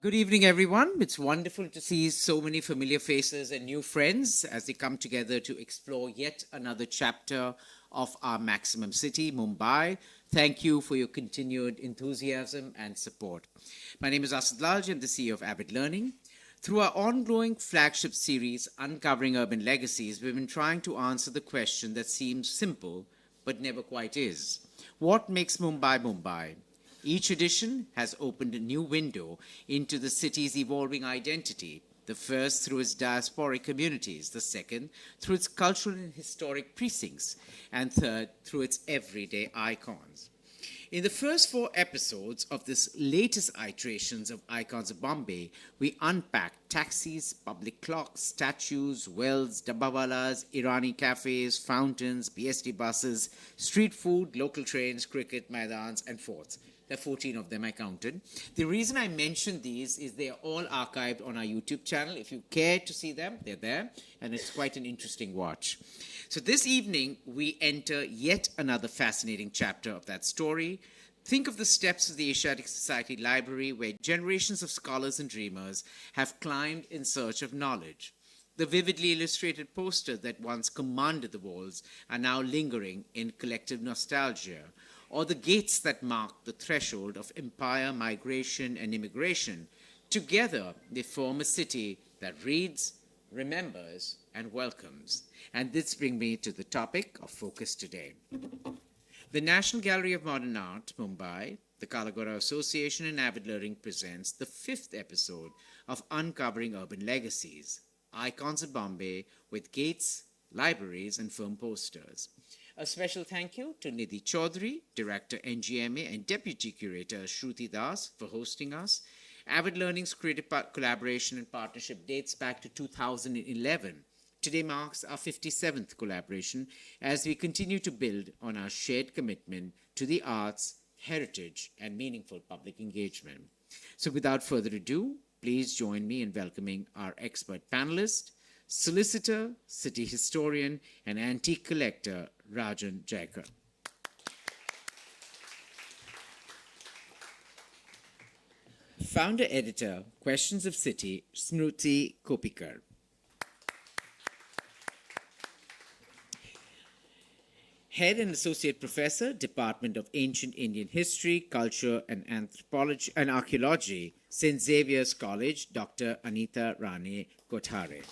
Good evening, everyone. It's wonderful to see so many familiar faces and new friends as they come together to explore yet another chapter of our maximum city, Mumbai. Thank you for your continued enthusiasm and support. My name is Asad Lalji. I'm the CEO of Avid Learning. Through our ongoing flagship series, Uncovering Urban Legacies, we've been trying to answer the question that seems simple but never quite is. What makes Mumbai Mumbai? Each edition has opened a new window into the city's evolving identity, the first through its diasporic communities, the second through its cultural and historic precincts, and third through its everyday icons. In the first 4 episodes of this latest iterations of Icons of Bombay, we unpacked taxis, public clocks, statues, wells, dabbawalas, Irani cafes, fountains, BST buses, street food, local trains, cricket, maidans, and forts. There are 14 of them I counted. The reason I mention these is they are all archived on our YouTube channel. If you care to see them, they're there, and it's quite an interesting watch. So this evening, we enter yet another fascinating chapter of that story. Think of the steps of the Asiatic Society library where generations of scholars and dreamers have climbed in search of knowledge. The vividly illustrated posters that once commanded the walls are now lingering in collective nostalgia, or the gates that mark the threshold of empire, migration, and immigration. Together, they form a city that reads, remembers, and welcomes. And this brings me to the topic of focus today. The National Gallery of Modern Art, Mumbai, the Ghoda Association, and Avid Learning presents the 5th episode of Uncovering Urban Legacies, Icons of Bombay with gates, libraries, and film posters. A special thank you to Nidhi Chaudhary, Director NGMA, and Deputy Curator Shruti Das for hosting us. Avid Learning's creative collaboration and partnership dates back to 2011. Today marks our 57th collaboration as we continue to build on our shared commitment to the arts, heritage, and meaningful public engagement. So without further ado, please join me in welcoming our expert panelist, solicitor, city historian, and antique collector, Rajan Jaikar. Founder editor, Questions of City, Smruti Kopikar. Head and Associate Professor, Department of Ancient Indian History, Culture and Anthropology and Archaeology, St. Xavier's College, Dr. Anita Rane Kothare.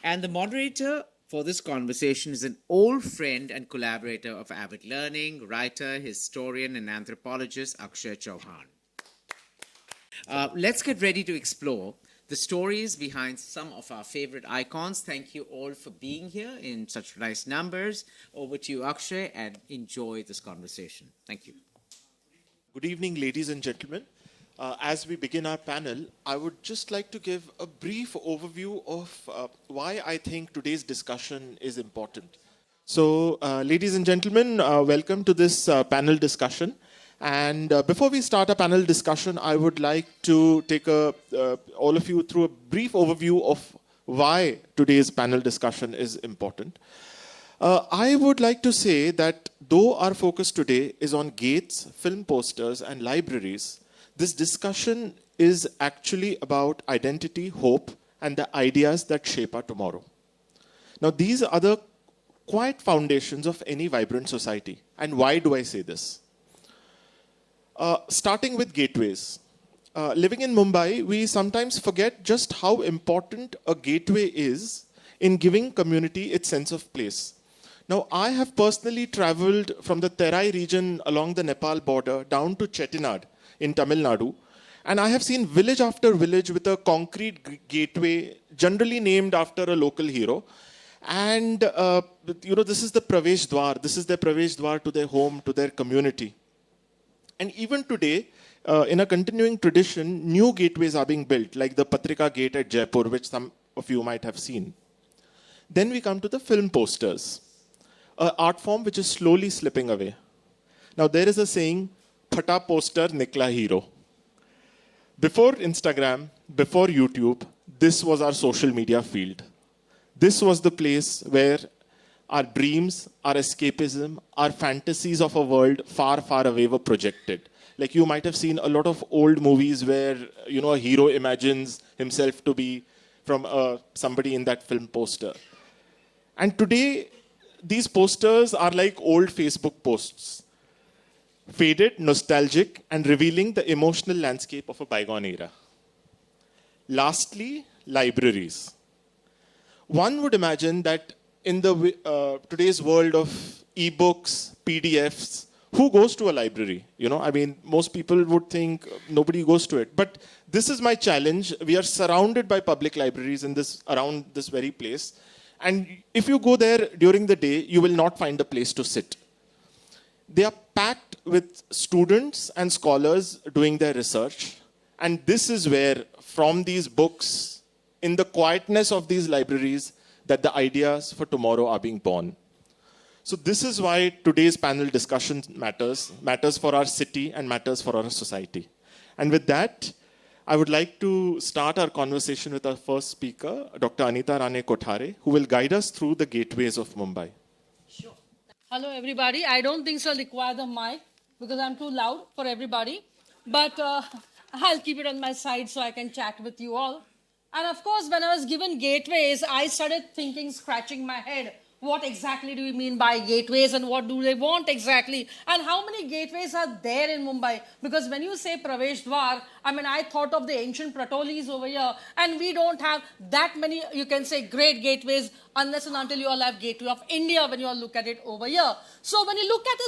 And the moderator for this conversation is an old friend and collaborator of Avid Learning, writer, historian, and anthropologist Akshay Chauhan. Let's get ready to explore the stories behind some of our favorite icons. Thank you all for being here in such nice numbers. Over to you, Akshay, and enjoy this conversation. Thank you. Good evening, ladies and gentlemen. As we begin our panel, I would just like to give a brief overview of why I think today's discussion is important. So, ladies and gentlemen, welcome to this panel discussion. And before we start our panel discussion, I would like to take all of you through a brief overview of why today's panel discussion is important. I would like to say that though our focus today is on gates, film posters, and libraries, this discussion is actually about identity, hope, and the ideas that shape our tomorrow. Now, these are the quiet foundations of any vibrant society. And why do I say this? Starting with gateways. Living in Mumbai, we sometimes forget just how important a gateway is in giving community its sense of place. Now, I have personally traveled from the Terai region along the Nepal border down to Chettinad in Tamil Nadu, and I have seen village after village with a concrete gateway, generally named after a local hero. And, this is the Pravesh Dwar. This is their Pravesh Dwar to their home, to their community. And even today, in a continuing tradition, new gateways are being built, like the Patrika Gate at Jaipur, which some of you might have seen. Then we come to the film posters, an art form which is slowly slipping away. Now, there is a saying, Phata poster nikla hero. Before Instagram, before YouTube, this was our social media field. This was the place where our dreams, our escapism, our fantasies of a world far, far away were projected. Like you might have seen a lot of old movies where, a hero imagines himself to be from somebody in that film poster. And today, these posters are like old Facebook posts, faded, nostalgic, and revealing the emotional landscape of a bygone era. Lastly, libraries. One would imagine that in the today's world of e-books, PDFs, who goes to a library? Most people would think nobody goes to it. But this is my challenge. We are surrounded by public libraries around this very place. And if you go there during the day, you will not find a place to sit. They are packed with students and scholars doing their research. And this is where, from these books, in the quietness of these libraries, that the ideas for tomorrow are being born. So this is why today's panel discussion matters for our city and matters for our society. And with that, I would like to start our conversation with our first speaker, Dr. Anita Rane Kothare, who will guide us through the gateways of Mumbai. Sure. Hello, everybody. I don't think so I'll require the mic because I'm too loud for everybody. But I'll keep it on my side so I can chat with you all. And of course, when I was given gateways, I started thinking, scratching my head, what exactly do we mean by gateways and what do they want exactly? And how many gateways are there in Mumbai? Because when you say Pravesh Dwar, I thought of the ancient Pratolis over here, and we don't have that many, you can say, great gateways unless and until you all have Gateway of India when you all look at it over here. So when you look at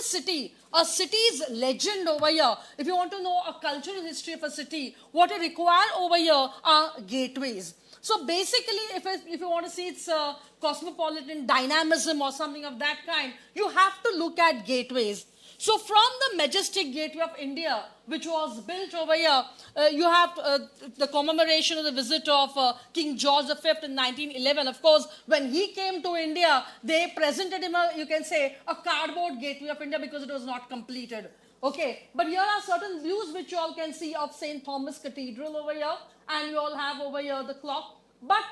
a city's legend over here, if you want to know a cultural history of a city, what you require over here are gateways. So basically, if you want to see its cosmopolitan dynamism or something of that kind, you have to look at gateways. So from the majestic Gateway of India, which was built over here, you have the commemoration of the visit of King George V in 1911. Of course, when he came to India, they presented him a cardboard Gateway of India because it was not completed. Okay, but here are certain views which you all can see of St. Thomas Cathedral over here, and you all have over here the clock. But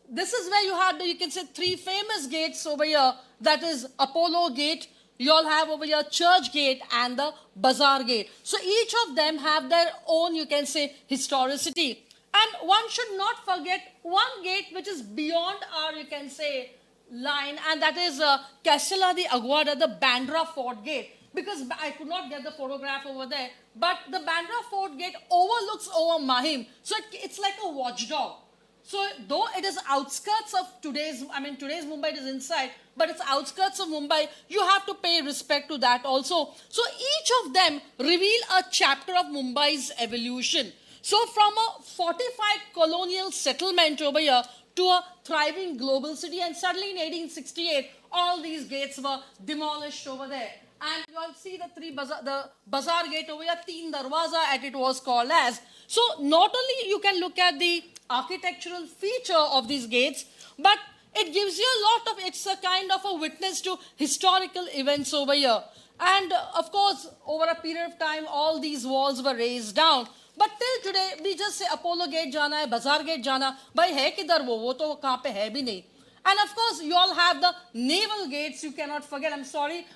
this is where you have you can say three famous gates over here. That is Apollo Gate, you all have over here Church Gate and the Bazaar Gate. So each of them have their own, you can say, historicity. And one should not forget one gate which is beyond our, you can say, line, and that is Castella di Aguada, the Bandra Fort Gate. Because I could not get the photograph over there, but the Bandra Fort Gate overlooks over Mahim. So it's like a watchdog. So though it is outskirts of today's Mumbai, it is inside, but it's outskirts of Mumbai, you have to pay respect to that also. So each of them reveal a chapter of Mumbai's evolution. So from a fortified colonial settlement over here to a thriving global city, and suddenly in 1868, all these gates were demolished over there. And you all see the Bazaar Gate over here, Teen Darwaza, as it was called as. So not only you can look at the architectural feature of these gates, but it gives you a lot of, it's a kind of a witness to historical events over here. And of course, over a period of time, all these walls were raised down. But till today, we just say Apollo Gate jana hai, Bazaar Gate jana, bhai hai kidhar wo to kahan pe hai bhi nahi. And of course, you all have the naval gates, you cannot forget. I'm sorry,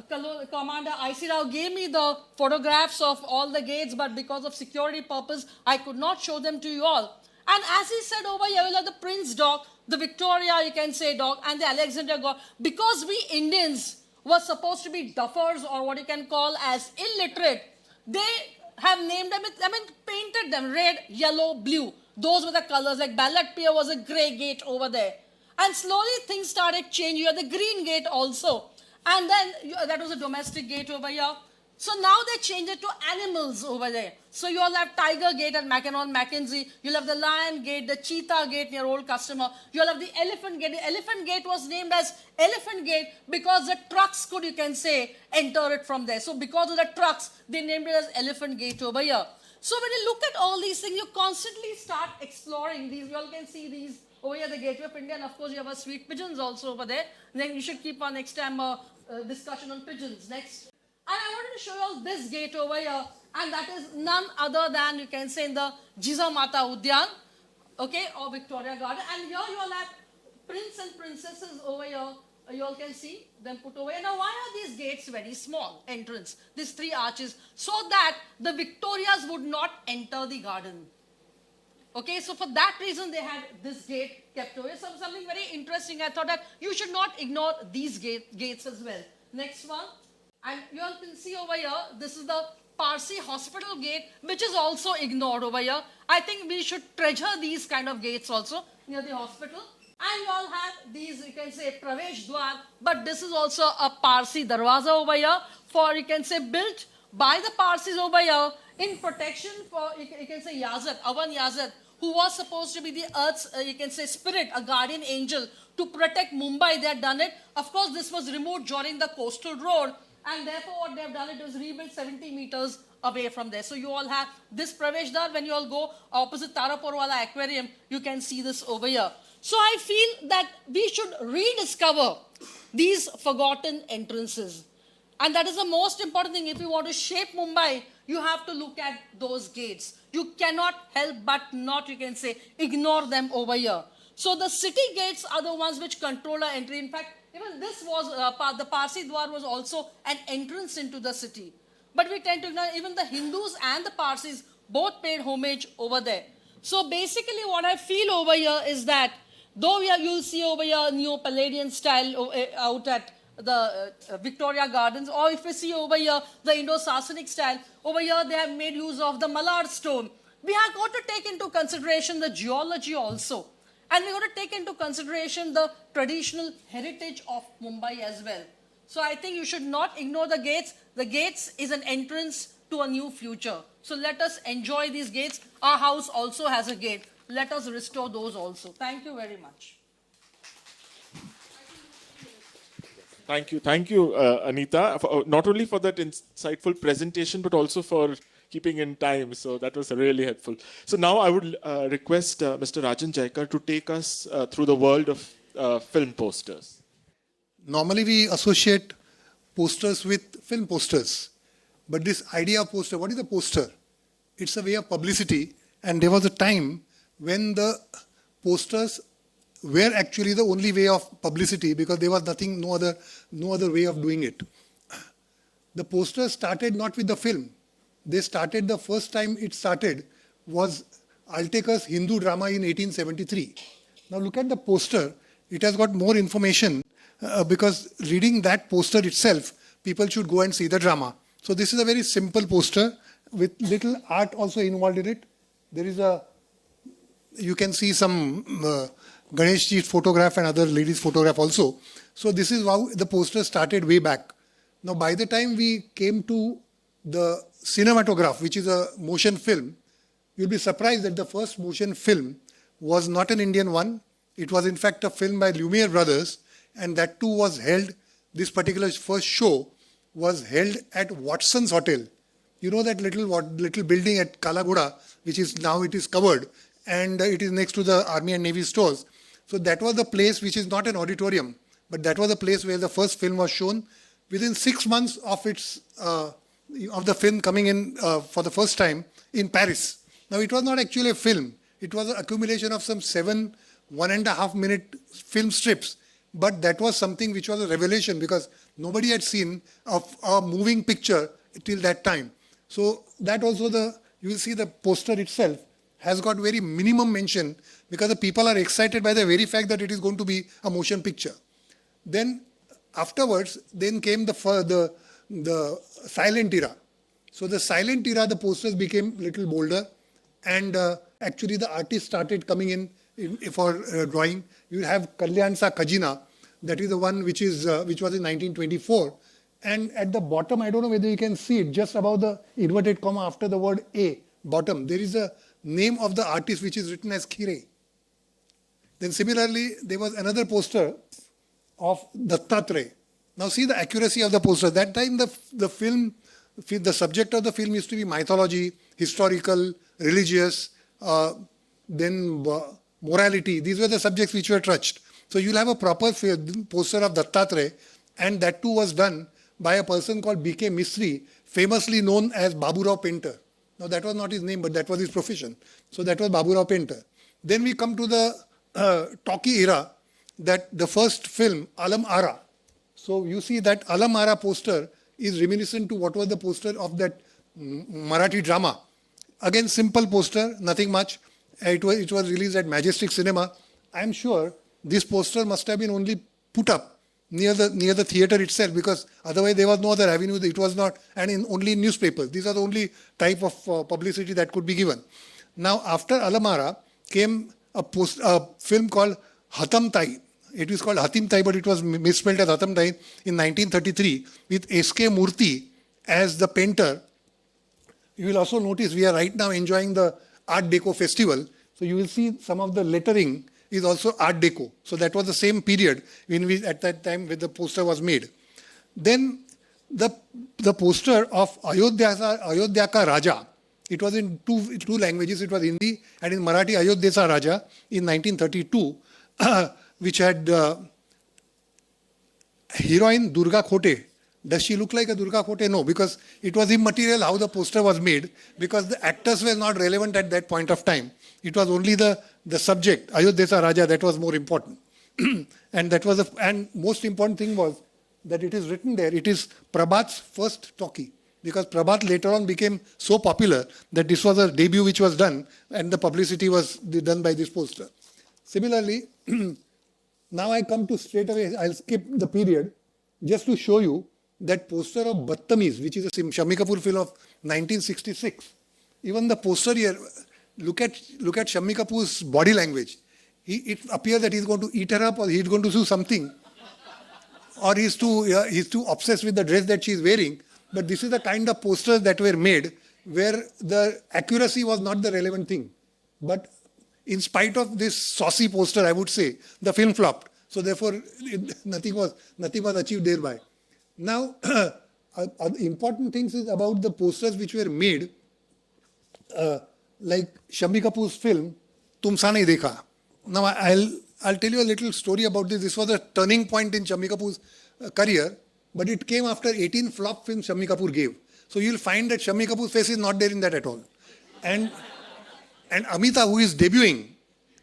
Commander I.C. Rao gave me the photographs of all the gates, but because of security purpose, I could not show them to you all. And as he said over here, you have the Prince Dock, the Victoria, you can say, dock, and the Alexandria dock. Because we Indians were supposed to be duffers, or what you can call as illiterate, they have named them, painted them red, yellow, blue. Those were the colors, like Ballot Pier was a grey gate over there. And slowly things started changing. You had the green gate also. And then that was a domestic gate over here. So now they changed it to animals over there. So you all have Tiger Gate at Mackinac Mackenzie. You'll have the Lion Gate, the Cheetah Gate near Old Customer. You'll have the Elephant Gate. The Elephant Gate was named as Elephant Gate because the trucks could, you can say, enter it from there. So because of the trucks, they named it as Elephant Gate over here. So when you look at all these things, you constantly start exploring these. You all can see these over here, the Gateway of India, and of course you have a sweet pigeons also over there. And then you should keep our next time discussion on pigeons. Next. And I wanted to show you all this gate over here, and that is none other than, you can say, in the Jizamata Udyan, okay, or Victoria Garden. And here you all have prince and princesses over here You all can see them put away. Now, why are these gates very small? Entrance, these 3 arches, so that the Victorias would not enter the garden. Okay, so for that reason, they had this gate kept away. Something very interesting. I thought that you should not ignore these gates as well. Next one. And you all can see over here, this is the Parsi hospital gate, which is also ignored over here. I think we should treasure these kind of gates also near the hospital. And you all have these, you can say, Pravesh Dwar, but this is also a Parsi darwaza over here, for, you can say, built by the Parsis over here in protection for, you can say, Yazid, Avan Yazid, who was supposed to be the earth's, you can say, spirit, a guardian angel, to protect Mumbai. They had done it. Of course, this was removed during the coastal road, and therefore what they have done, it was rebuilt 70 meters away from there. So you all have this Pravesh Dar. When you all go opposite Tarapur Wala Aquarium, you can see this over here. So I feel that we should rediscover these forgotten entrances. And that is the most important thing. If you want to shape Mumbai, you have to look at those gates. You cannot help but not, you can say, ignore them over here. So the city gates are the ones which control our entry. In fact, even this was, the Parsi Dwar was also an entrance into the city. But we tend to ignore, even the Hindus and the Parsis both paid homage over there. So basically what I feel over here is that, though you'll see over here Neo-Palladian style out at the Victoria Gardens, or if you see over here the Indo-Sasanic style, over here they have made use of the Malad stone. We have got to take into consideration the geology also. And we've got to take into consideration the traditional heritage of Mumbai as well. So I think you should not ignore the gates. The gates is an entrance to a new future. So let us enjoy these gates. Our house also has a gate. Let us restore those also. Thank you very much. Thank you, Anita, for, not only for that insightful presentation, but also for keeping in time. So that was really helpful. So now I would request Mr. Rajan Jaikar to take us through the world of film posters. Normally we associate posters with film posters. But this idea of poster, what is a poster? It's a way of publicity. And there was a time when the posters were actually the only way of publicity, because there was no other way of doing it. The posters started not with the film. They started, the first time it started was Altekar's Hindu drama in 1873. Now look at the poster. It has got more information because reading that poster itself, people should go and see the drama. So this is a very simple poster with little art also involved in it. There is you can see some Ganesh Ji's photograph and other ladies' photograph also. So this is how the poster started way back. Now by the time we came to the cinematograph, which is a motion film, you'll be surprised that the first motion film was not an Indian one. It was in fact a film by Lumiere brothers, and that too was held, this particular first show was held at Watson's Hotel. You know that little building at Kalagoda, which is now it is covered, and it is next to the Army and Navy stores. So that was the place, which is not an auditorium, but that was the place where the first film was shown. Within 6 months of the film coming in for the first time in Paris. Now it was not actually a film. It was an accumulation of some 7 1.5 minute film strips. But that was something which was a revelation, because nobody had seen a moving picture till that time. So that also you will see the poster itself has got very minimum mention, because the people are excited by the very fact that it is going to be a motion picture. Then afterwards, came the silent era. So the silent era, the posters became little bolder, and actually the artists started coming in for drawing. You have Kalyan Sa Khajina, that is the one which was in 1924. And at the bottom, I don't know whether you can see it, just above the inverted comma after the word A, bottom, there is a name of the artist which is written as Khire. Then similarly, there was another poster of Dattatreya. Now see the accuracy of the poster. That time the subject of the film used to be mythology, historical, religious, then morality. These were the subjects which were touched. So you'll have a proper poster of Dattatreya, and that too was done by a person called B.K. Misri, famously known as Baburao Painter. Now that was not his name, but that was his profession. So that was Baburao Painter. Then we come to the talkie era, that the first film, Alam Ara. So you see that Alam Ara poster is reminiscent to what was the poster of that Marathi drama. Again, simple poster, nothing much. It was released at Majestic Cinema. I am sure this poster must have been only put up near the theatre itself, because otherwise there was no other avenue. It was not, and only in newspapers. These are the only type of publicity that could be given. Now, after Alamara came a film called Hatam Tai. It was called Hatim Tai, but it was misspelled as Hatam Tai in 1933 with S.K. Murthy as the painter. You will also notice we are right now enjoying the Art Deco festival. So you will see some of the lettering is also Art Deco. So that was the same period at that time when the poster was made. Then the poster of Ayodhya Ka Raja, it was in two languages. It was Hindi and in Marathi, Ayodhya Sa Raja in 1932, which had heroine Durga Khote. Does she look like a Durga Khote? No, because it was immaterial how the poster was made, because the actors were not relevant at that point of time. It was only the subject, Ayodhya Sa Raja, that was more important. And most important thing was that it is written there, it is Prabhat's first talkie, because Prabhat later on became so popular that this was a debut which was done and the publicity was done by this poster. Similarly, now I come to straight away, I'll skip the period just to show you that poster of Battamiz, which is a Shammi Kapoor film of 1966. Even the poster here, look at Shammi Kapoor's body language. It appears that he's going to eat her up, or he's going to do something, or he's too obsessed with the dress that she's wearing. But this is the kind of posters that were made where the accuracy was not the relevant thing. But in spite of this saucy poster, I would say, the film flopped. So therefore, nothing was achieved thereby. Now, important things is about the posters which were made, like Shammi Kapoor's film, Tumsa Nahi Dekha. Now, I'll tell you a little story about this. This was a turning point in Shammi Kapoor's career, but it came after 18 flop films Shammi Kapoor gave. So you'll find that Shammi Kapoor's face is not there in that at all. And Amita, who is debuting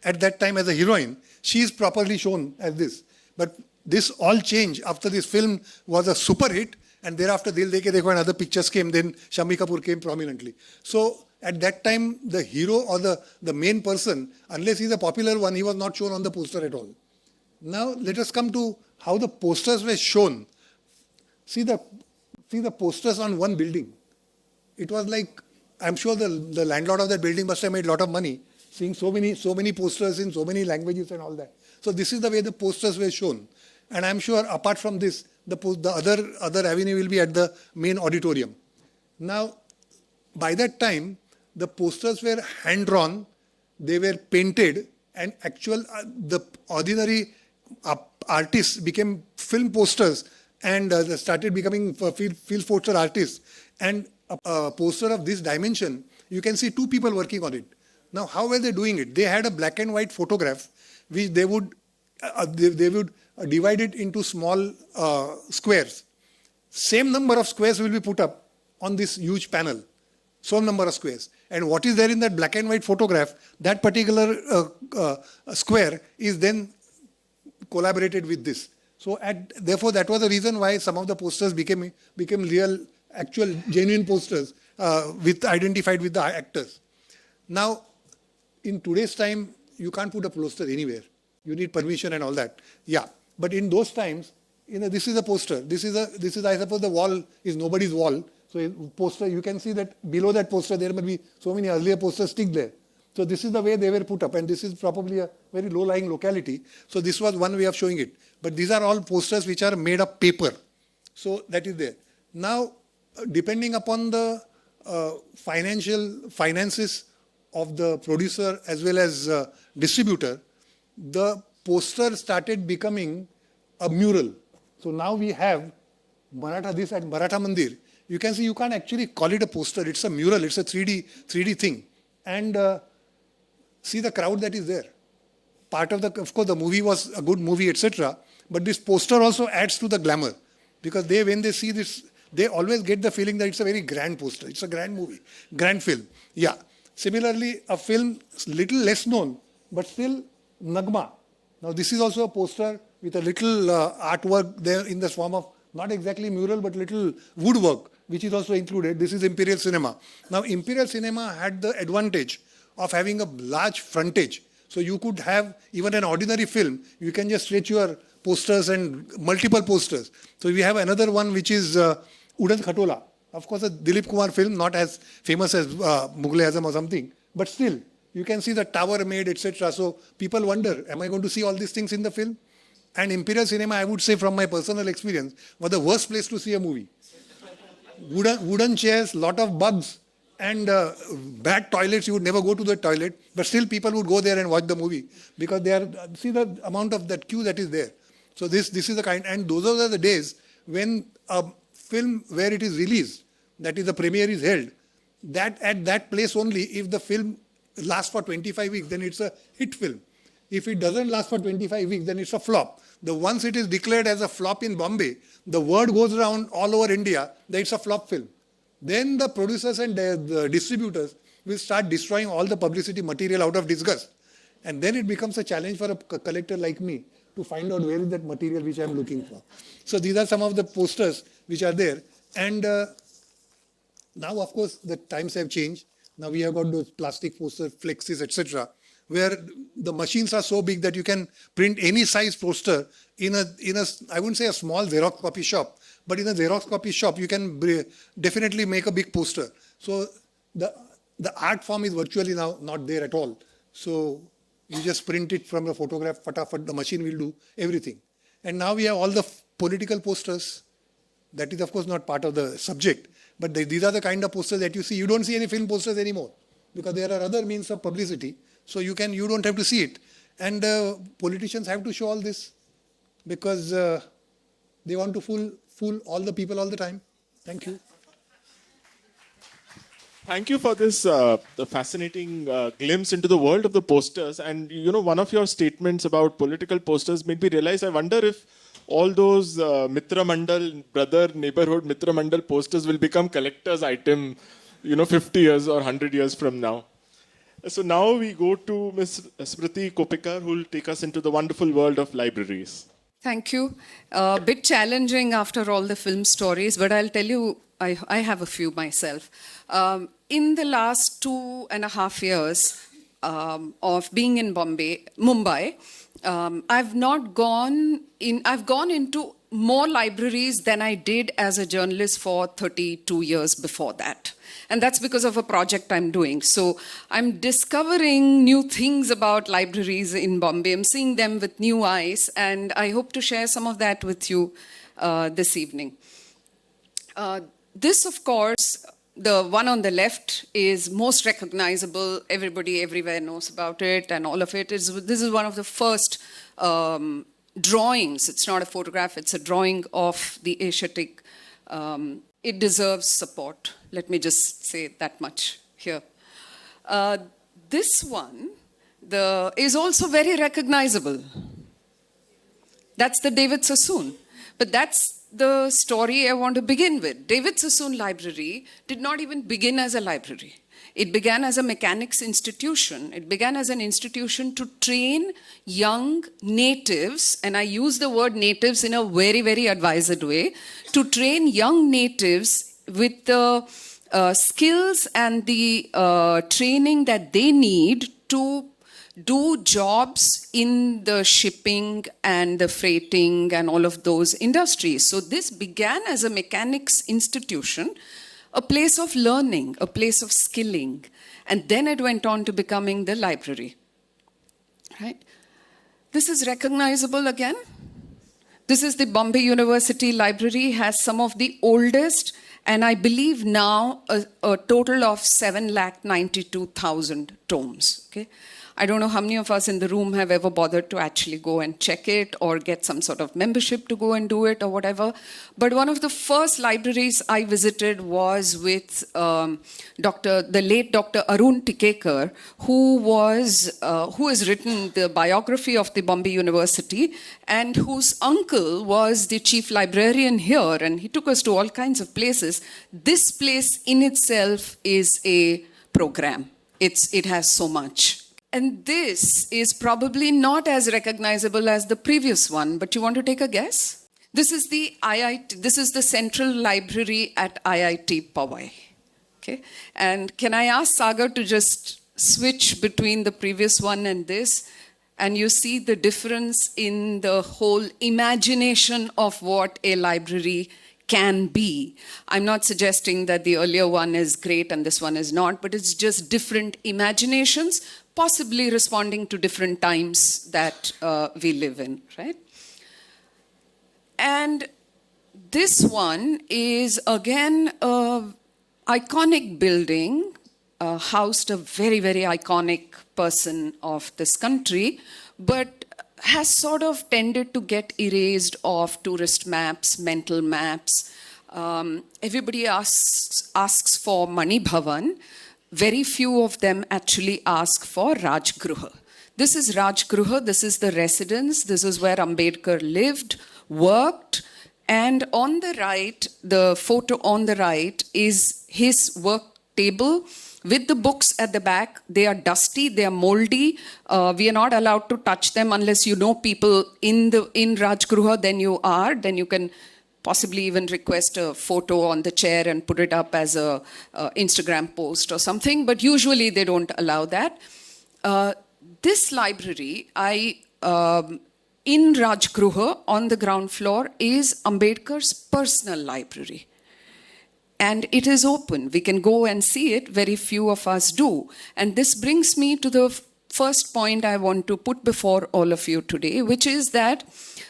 at that time as a heroine, she is properly shown as this. But this all changed after this film was a super hit, and thereafter Dil De Ke Dekho and other pictures came, then Shammi Kapoor came prominently. So at that time, the hero or the main person, unless he's a popular one, he was not shown on the poster at all. Now let us come to how the posters were shown. See the posters on one building. It was like, I'm sure the landlord of that building must have made a lot of money, seeing so many posters in so many languages and all that. So this is the way the posters were shown. And I'm sure apart from this, the other avenue will be at the main auditorium. Now, by that time, the posters were hand-drawn, they were painted, and the ordinary artists became film posters and started becoming field poster artists. And a poster of this dimension, you can see two people working on it. Now, how were they doing it? They had a black and white photograph, which they would divide it into small squares. Same number of squares will be put up on this huge panel. Same number of squares. And what is there in that black and white photograph, that particular square is then collaborated with this. So therefore, that was the reason why some of the posters became real, actual, genuine posters identified with the actors. Now, in today's time, you can't put a poster anywhere. You need permission and all that. Yeah, but in those times, this is a poster. This is I suppose the wall is nobody's wall. So poster, you can see that below that poster there might be so many earlier posters stick there. So this is the way they were put up, and this is probably a very low-lying locality. So this was one way of showing it. But these are all posters which are made of paper. So that is there. Now, depending upon the finances of the producer as well as distributor, the poster started becoming a mural. So now we have this at Maratha Mandir. You can see you can't actually call it a poster. It's a mural. It's a 3D thing. And see the crowd that is there. Of course, the movie was a good movie, etc. But this poster also adds to the glamour, because when they see this, they always get the feeling that it's a very grand poster. It's a grand movie, grand film. Yeah. Similarly, a film little less known, but still Nagma, Now this is also a poster with a little artwork there in the form of not exactly mural but little woodwork, which is also included. This is Imperial Cinema. Now Imperial Cinema had the advantage of having a large frontage. So you could have even an ordinary film, you can just stretch your posters and multiple posters. So we have another one which is Udan Khatola. Of course a Dilip Kumar film, not as famous as Mughal-e-Azam or something, but still you can see the tower made, etc. So people wonder, am I going to see all these things in the film? And Imperial Cinema, I would say from my personal experience, was the worst place to see a movie. Wooden chairs, lot of bugs, and bad toilets. You would never go to the toilet, but still people would go there and watch the movie because they are, see the amount of that queue that is there. So this is the kind, and those are the days when a film where it is released, that is the premiere is held, that at that place only, if the film lasts for 25 weeks, then it's a hit film. If it doesn't last for 25 weeks, then it's a flop. Once it is declared as a flop in Bombay, the word goes around all over India that it's a flop film. Then the producers and the distributors will start destroying all the publicity material out of disgust. And then it becomes a challenge for a collector like me to find out where is that material which I am looking for. So these are some of the posters which are there. And now, of course, the times have changed. Now we have got those plastic posters, flexes, etc., where the machines are so big that you can print any size poster in a I wouldn't say a small Xerox copy shop, but in a Xerox copy shop, you can definitely make a big poster. So the art form is virtually now not there at all. So you just print it from the photograph, fatafat, the machine will do everything. And now we have all the political posters. That is, of course, not part of the subject. But these are the kind of posters that you see. You don't see any film posters anymore because there are other means of publicity. So you don't have to see it. And politicians have to show all this because they want to fool all the people all the time. Thank you. Thank you for this fascinating glimpse into the world of the posters. And, you know, one of your statements about political posters made me realize, I wonder if all those Mitra Mandal, brother, neighborhood Mitra Mandal posters will become collector's item, 50 years or 100 years from now. So now we go to Ms. Smriti Kopikar, who will take us into the wonderful world of libraries. Thank you. A bit challenging after all the film stories, but I'll tell you, I have a few myself. In the last 2.5 years of being in Mumbai, I've gone into more libraries than I did as a journalist for 32 years before that. And that's because of a project I'm doing. So I'm discovering new things about libraries in Bombay. I'm seeing them with new eyes, and I hope to share some of that with you this evening. This, of course, the one on the left is most recognizable. Everybody everywhere knows about it, and all of it. This is one of the first drawings. It's not a photograph, it's a drawing of the Asiatic. It deserves support. Let me just say that much here. This one is also very recognizable. That's the David Sassoon. But that's the story I want to begin with. David Sassoon Library did not even begin as a library. It began as a mechanics institution. It began as an institution to train young natives, and I use the word natives in a very, very advised way, to train young natives with the skills and the training that they need to do jobs in the shipping and the freighting and all of those industries. So this began as a mechanics institution, a place of learning, a place of skilling, and then it went on to becoming the library. Right? This is recognizable again. This is the Bombay University Library, has some of the oldest, and I believe now a total of 792,000 tomes. Okay? I don't know how many of us in the room have ever bothered to actually go and check it or get some sort of membership to go and do it or whatever. But one of the first libraries I visited was with the late Dr. Arun Tikekar, who has written the biography of the Bombay University and whose uncle was the chief librarian here, and he took us to all kinds of places. This place in itself is a program. It has so much. And this is probably not as recognizable as the previous one, but you want to take a guess? This is the IIT, this is the Central Library at IIT Powai. Okay? And can I ask Sagar to just switch between the previous one and this? And you see the difference in the whole imagination of what a library can be. I'm not suggesting that the earlier one is great and this one is not, but it's just different imaginations, possibly responding to different times that we live in, right? And this one is, again, an iconic building, housed a very, very iconic person of this country, but has sort of tended to get erased off tourist maps, mental maps. Everybody asks for Mani Bhavan. Very few of them actually ask for Rajgruha. This is Rajgruha, this is the residence, this is where Ambedkar lived, worked, and on the right, the photo on the right is his work table with the books at the back. They are dusty, they are moldy. We are not allowed to touch them unless you know people in Rajgruha, then you can possibly even request a photo on the chair and put it up as a Instagram post or something, but usually they don't allow that. This library, in Rajgruha, on the ground floor, is Ambedkar's personal library. And it is open. We can go and see it. Very few of us do. And this brings me to the first point I want to put before all of you today, which is that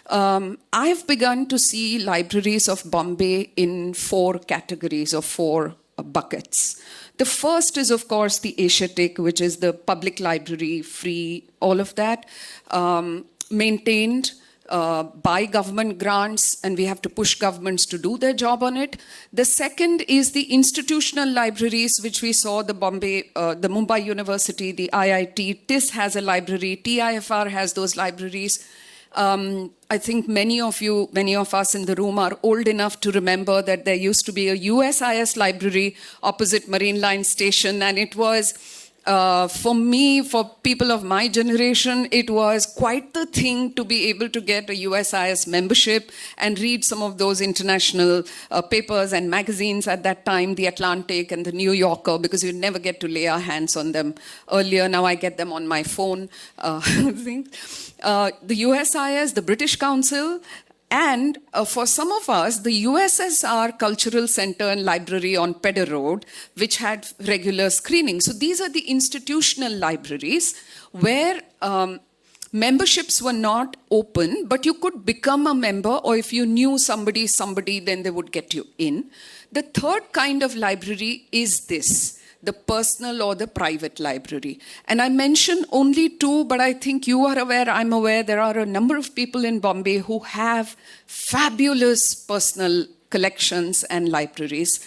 I've begun to see libraries of Bombay in 4 categories or 4 buckets. The first is, of course, the Asiatic, which is the public library, free, all of that, maintained by government grants, and we have to push governments to do their job on it. The second is the institutional libraries, which we saw, the Mumbai University, the IIT. TIS has a library, TIFR has those libraries. I think many of us in the room are old enough to remember that there used to be a USIS library opposite Marine Line Station, and it was, for me, for people of my generation, it was quite the thing to be able to get a USIS membership and read some of those international papers and magazines at that time, The Atlantic and The New Yorker, because you'd never get to lay our hands on them earlier. Now I get them on my phone. The USIS, the British Council, and for some of us, the USSR Cultural Center and Library on Pedder Road, which had regular screening. So these are the institutional libraries where memberships were not open, but you could become a member, or if you knew somebody, then they would get you in. The third kind of library is this, the personal or the private library. And I mention only 2, but I think you are aware, I'm aware, there are a number of people in Bombay who have fabulous personal collections and libraries.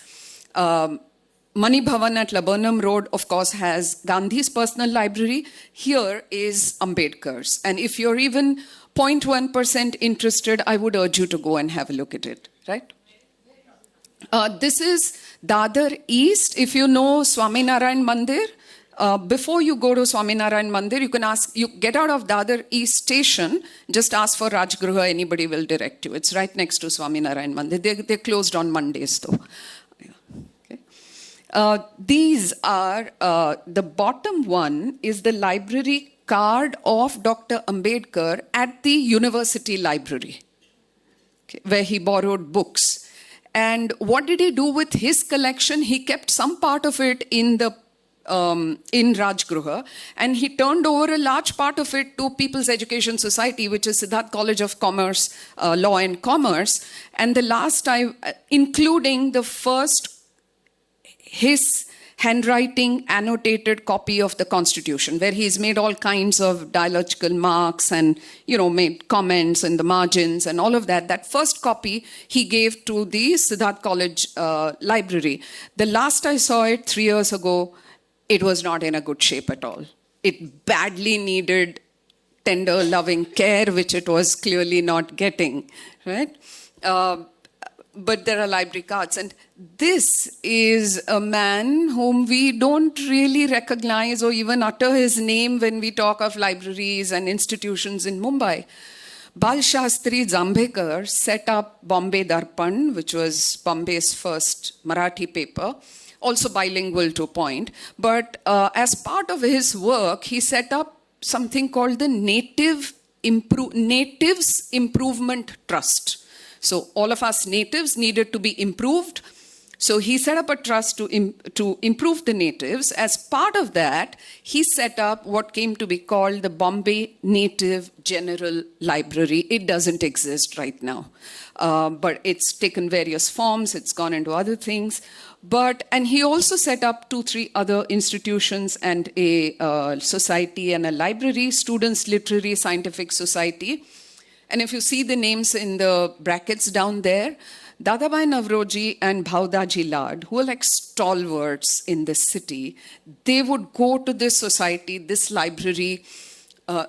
Mani Bhavan at Laburnum Road, of course, has Gandhi's personal library. Here is Ambedkar's. And if you're even 0.1% interested, I would urge you to go and have a look at it, right? This is Dadar East. If you know Swaminarayan Mandir, before you go to Swaminarayan Mandir, you get out of Dadar East station, just ask for Rajgruha, anybody will direct you. It's right next to Swaminarayan Mandir. They're closed on Mondays though. Okay. These are, the bottom one is the library card of Dr. Ambedkar at the university library, okay, where he borrowed books. And what did he do with his collection? He kept some part of it in Rajgruha, and he turned over a large part of it to People's Education Society, which is Siddharth College of Commerce, Law and Commerce. And the last time, including the first, his handwriting annotated copy of the Constitution, where he's made all kinds of dialogical marks and, made comments in the margins and all of that. That first copy he gave to the Siddharth College library. The last I saw it 3 years ago, it was not in a good shape at all. It badly needed tender, loving care, which it was clearly not getting, right? but there are library cards. And this is a man whom we don't really recognize or even utter his name when we talk of libraries and institutions in Mumbai. Bal Shastri Zambekar set up Bombay Darpan, which was Bombay's first Marathi paper, also bilingual to a point. But as part of his work, he set up something called the Natives Improvement Trust. So all of us natives needed to be improved. So he set up a trust to improve the natives. As part of that, he set up what came to be called the Bombay Native General Library. It doesn't exist right now, but it's taken various forms. It's gone into other things. And he also set up 2-3 other institutions and a society and a library, Students' Literary Scientific Society. And if you see the names in the brackets down there, Dadabhai Navroji and Bhaudaji Lad, who are like stalwarts in this city, they would go to this society, this library,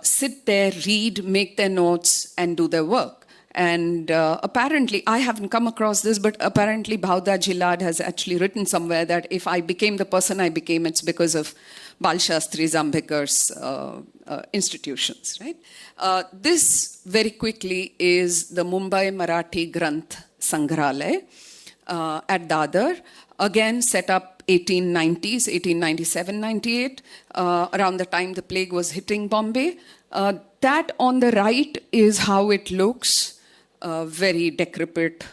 sit there, read, make their notes, and do their work. And apparently, I haven't come across this, but apparently Bhaudaji Lad has actually written somewhere that if I became the person I became, it's because of Bal Shastri Zambekar's institutions, right? This, very quickly, is the Mumbai Marathi Granth Sangralaya at Dadar, again set up 1890s, 1897-98, around the time the plague was hitting Bombay. That on the right is how it looks, very decrepit,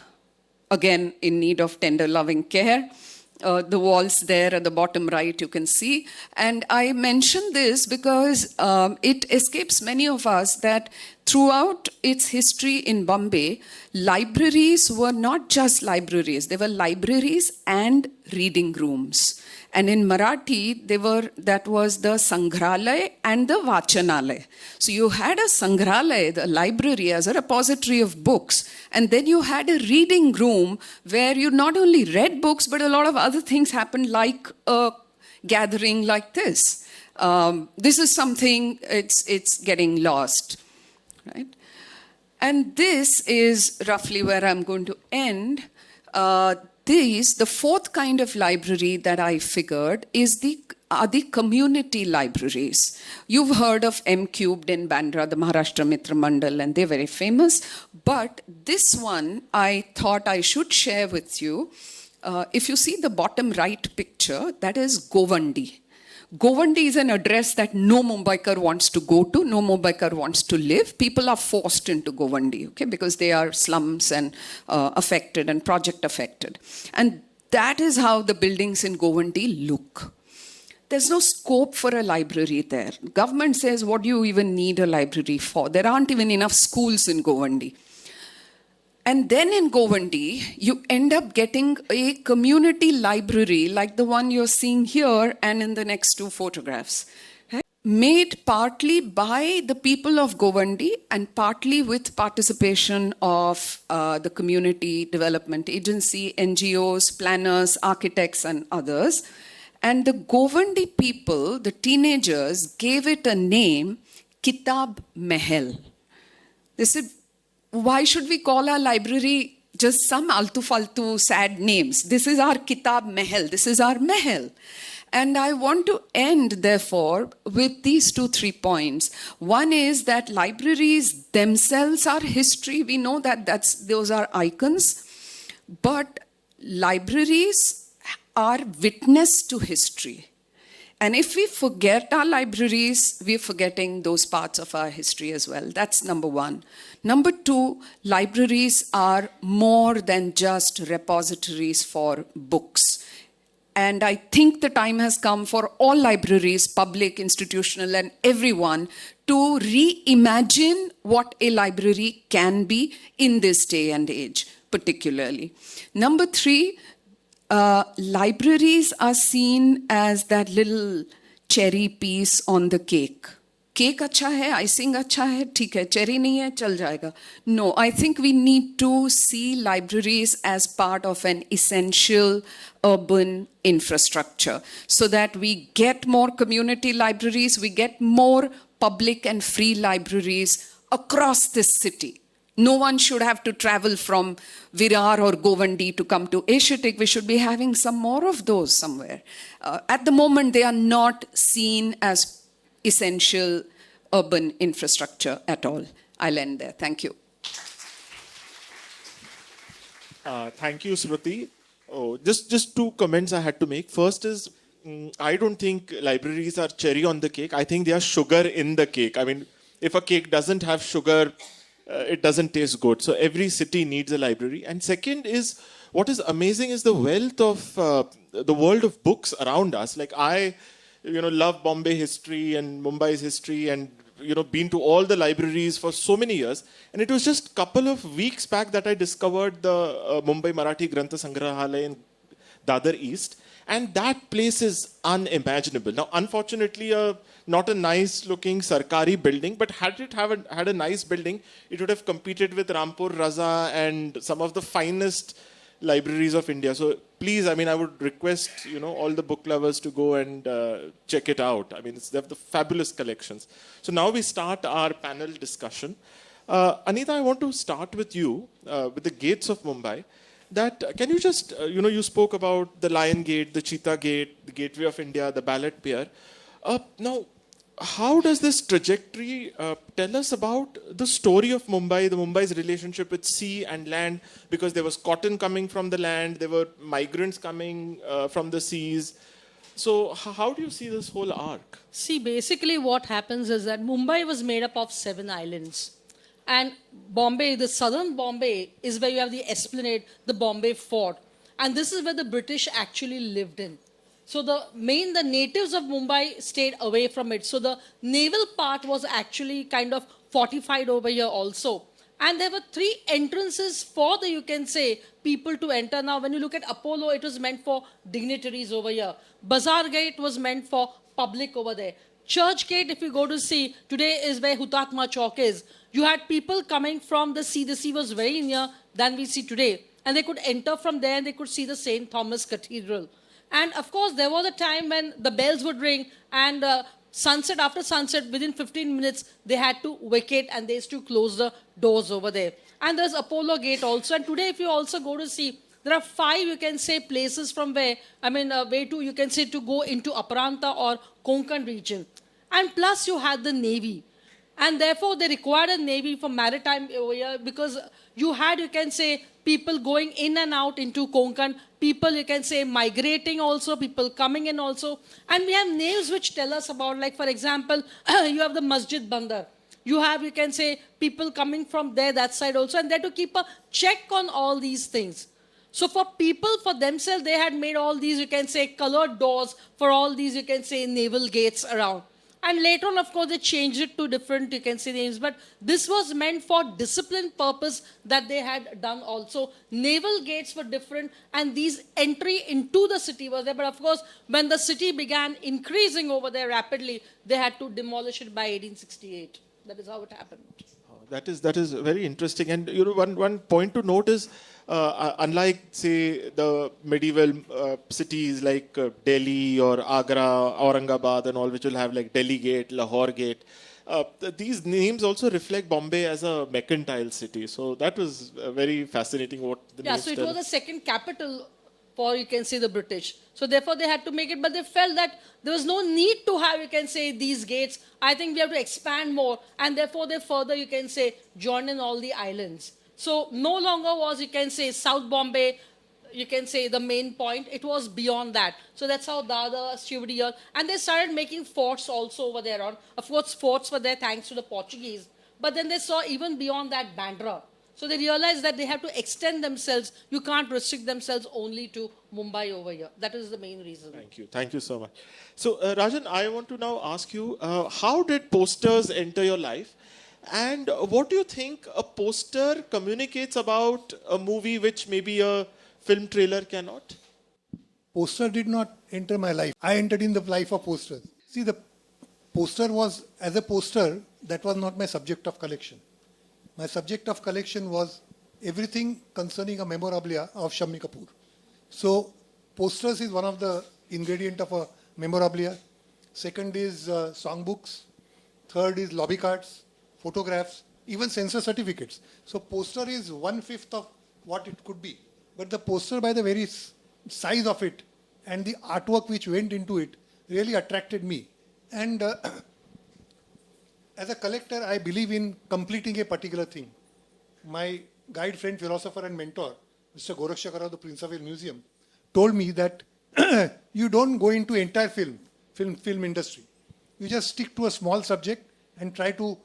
again in need of tender loving care. The walls there at the bottom right you can see. And I mention this because it escapes many of us that throughout its history in Bombay, libraries were not just libraries. They were libraries and reading rooms. And in Marathi, that was the Sangralaya and the Vachanalaya. So you had a Sangralaya, the library, as a repository of books. And then you had a reading room where you not only read books, but a lot of other things happened, like a gathering like this. This is something, it's getting lost, right? And this is roughly where I'm going to end. The fourth kind of library that I figured are the community libraries. You've heard of M Cubed in Bandra, the Maharashtra Mitra Mandal, and they're very famous. But this one I thought I should share with you. If you see the bottom right picture, that is Govandi. Govandi is an address that no Mumbaikar wants to go to, no Mumbaikar wants to live. People are forced into Govandi, okay, because they are slums and affected and project affected. And that is how the buildings in Govandi look. There's no scope for a library there. Government says, what do you even need a library for? There aren't even enough schools in Govandi. And then in Govandi, you end up getting a community library like the one you're seeing here and in the next 2 photographs. Made partly by the people of Govandi and partly with participation of the Community Development Agency, NGOs, planners, architects, and others. And the Govandi people, the teenagers, gave it a name, Kitab Mahal. They said, why should we call our library just some altu-faltu sad names? This is our Kitab Mahal. This is our Mahal. And I want to end, therefore, with these 2-3 points. One is that libraries themselves are history. We know that those are icons. But libraries are witness to history. And if we forget our libraries, we're forgetting those parts of our history as well. That's number one. Number two, libraries are more than just repositories for books. And I think the time has come for all libraries, public, institutional, and everyone, to reimagine what a library can be in this day and age, particularly. Number three, libraries are seen as that little cherry piece on the cake. Cake acha hai, icing acha hai, theek hai, cherry nahi hai, chal jayega. No, I think we need to see libraries as part of an essential urban infrastructure so that we get more community libraries, we get more public and free libraries across this city No one should have to travel from Virar or Govandi to come to Asiatic. We should be having some more of those somewhere. At the moment, they are not seen as essential urban infrastructure at all. I'll end there. Thank you. Thank you, Smriti. Oh, just two comments I had to make. First is, I don't think libraries are cherry on the cake. I think they are sugar in the cake. I mean, if a cake doesn't have sugar, it doesn't taste good. So every city needs a library. And second is, what is amazing is the wealth of the world of books around us. Like I, love Bombay history and Mumbai's history, and been to all the libraries for so many years. And it was just a couple of weeks back that I discovered the Mumbai Marathi Grantha Sangrahalaya in Dadar East. And that place is unimaginable. Now, unfortunately, not a nice looking Sarkari building, but had it had a nice building, it would have competed with Rampur Raza and some of the finest libraries of India. So please, I mean, I would request, all the book lovers to go and check it out. I mean, they have the fabulous collections. So now we start our panel discussion. Anita, I want to start with you, with the gates of Mumbai. Can you just, you spoke about the Lion Gate, the Cheetah Gate, the Gateway of India, the Ballot Pier. Now, how does this trajectory tell us about the story of Mumbai, the Mumbai's relationship with sea and land? Because there was cotton coming from the land, there were migrants coming from the seas. So how do you see this whole arc? See, basically what happens is that Mumbai was made up of 7 islands. And Bombay, the southern Bombay, is where you have the Esplanade, the Bombay Fort. And this is where the British actually lived in. So the natives of Mumbai stayed away from it. So the naval part was actually kind of fortified over here also. And there were 3 entrances for the, people to enter. Now, when you look at Apollo, it was meant for dignitaries over here. Bazaar Gate was meant for public over there. Church Gate, if you go to see, today is where Hutatma Chowk is. You had people coming from the sea. The sea was very near than we see today. And they could enter from there and they could see the St. Thomas Cathedral. And of course, there was a time when the bells would ring and after sunset, within 15 minutes, they had to vacate and they used to close the doors over there. And there's Apollo Gate also. And today, if you also go to see, there are 5, places from where, to go into Aparanta or Konkan region. And plus, you had the Navy. And therefore, they required a Navy for maritime over here because you had, people going in and out into Konkan, people, migrating also, people coming in also. And we have names which tell us about, like, for example, you have the Masjid Bandar. You have, people coming from there, that side also, and they had to keep a check on all these things. So for people, for themselves, they had made all these, colored doors for all these, naval gates around. And later on, of course, they changed it to different, names. But this was meant for discipline purpose that they had done also. Naval gates were different, and these entry into the city was there. But of course, when the city began increasing over there rapidly, they had to demolish it by 1868. That is how it happened. That is very interesting. And one point to note is, unlike, say, the medieval cities like Delhi or Agra, Aurangabad and all, which will have like Delhi Gate, Lahore Gate, these names also reflect Bombay as a mercantile city. So that was very fascinating what the names so it tell. was the second capital for, the British. So therefore, they had to make it, but they felt that there was no need to have, these gates. I think we have to expand more, and therefore they further, join in all the islands. So no longer was, South Bombay, the main point. It was beyond that. So that's how Dada, Shivdi, and they started making forts also over there on. Of course, forts were there thanks to the Portuguese. But then they saw even beyond that Bandra. So they realized that they have to extend themselves. You can't restrict themselves only to Mumbai over here. That is the main reason. Thank you. Thank you so much. So Rajan, I want to now ask you, how did posters enter your life? And what do you think a poster communicates about a movie which maybe a film trailer cannot? Poster did not enter my life. I entered in the life of posters. See, the poster was, as a poster, that was not my subject of collection. My subject of collection was everything concerning a memorabilia of Shammi Kapoor. So, posters is one of the ingredient of a memorabilia. Second is songbooks. Third is lobby cards, photographs. even censor certificates. So poster is 1/5 of what it could be. But the poster, by the very size of it and the artwork which went into it, really attracted me. And as a collector, I believe in completing a particular thing. My guide, friend, philosopher and mentor, Mr. Gorakshakar of the Prince of Wales Museum, told me that you don't go into entire film industry. You just stick to a small subject and try to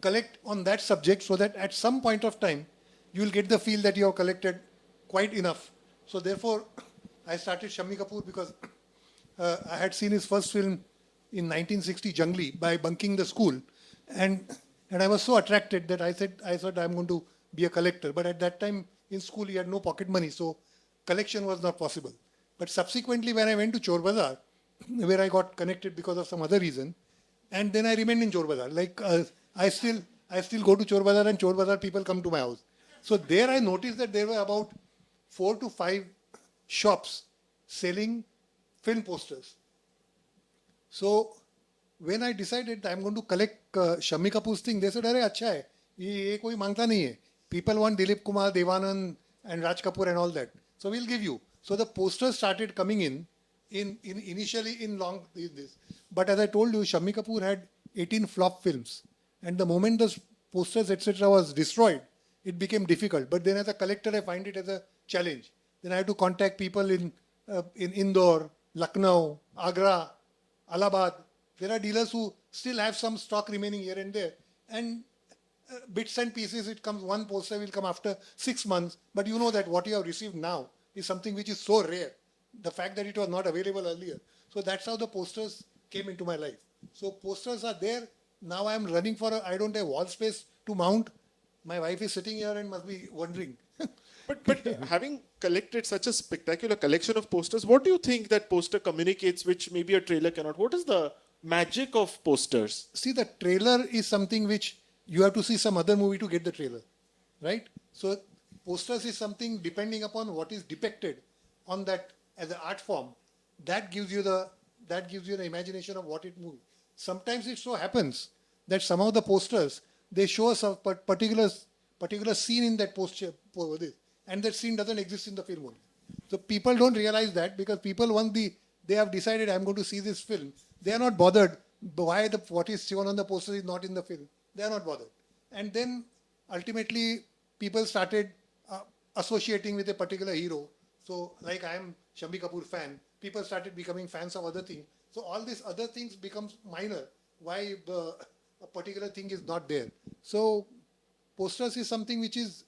collect on that subject so that at some point of time, you will get the feel that you have collected quite enough. So therefore, I started Shammi Kapoor because I had seen his first film in 1960, Jungli, by bunking the school. And I was so attracted that I thought I'm going to be a collector. But at that time in school, he had no pocket money, so collection was not possible. But subsequently, when I went to Chor Bazaar, where I got connected because of some other reason, and then I remained in Chor Bazaar. Like I still go to Chor Bazaar, and Chor Bazaar people come to my house. So there I noticed that there were about 4 to 5 shops selling film posters. So when I decided that I'm going to collect Shammi Kapoor's thing, they said, "Arey, अच्छा है, ये कोई मांगता नहीं है. People want Dilip Kumar, Devanand, and Raj Kapoor and all that. So we'll give you." So the posters started coming in initially in this. But as I told you, Shammi Kapoor had 18 flop films. And the moment the posters, etc. was destroyed, it became difficult. But then as a collector, I find it as a challenge. Then I had to contact people in Indore, Lucknow, Agra, Allahabad. There are dealers who still have some stock remaining here and there. And bits and pieces, it comes, one poster will come after 6 months. But you know that what you have received now is something which is so rare. The fact that it was not available earlier. So that's how the posters came into my life. So posters are there. Now I am running I don't have wall space to mount. My wife is sitting here and must be wondering. But having collected such a spectacular collection of posters, what do you think that poster communicates which maybe a trailer cannot? What is the magic of posters? See, the trailer is something which you have to see some other movie to get the trailer, right? So posters is something depending upon what is depicted on that as an art form. That gives you the imagination of what it moves. Sometimes it so happens that some of the posters, they show us a particular scene in that poster, and that scene doesn't exist in the film only. So people don't realize that, because people, once they have decided I'm going to see this film, they are not bothered why what is shown on the poster is not in the film. They are not bothered. And then ultimately people started associating with a particular hero. So like I am Shammi Kapoor fan, people started becoming fans of other things. So all these other things becomes minor. Why a particular thing is not there. So posters is something which is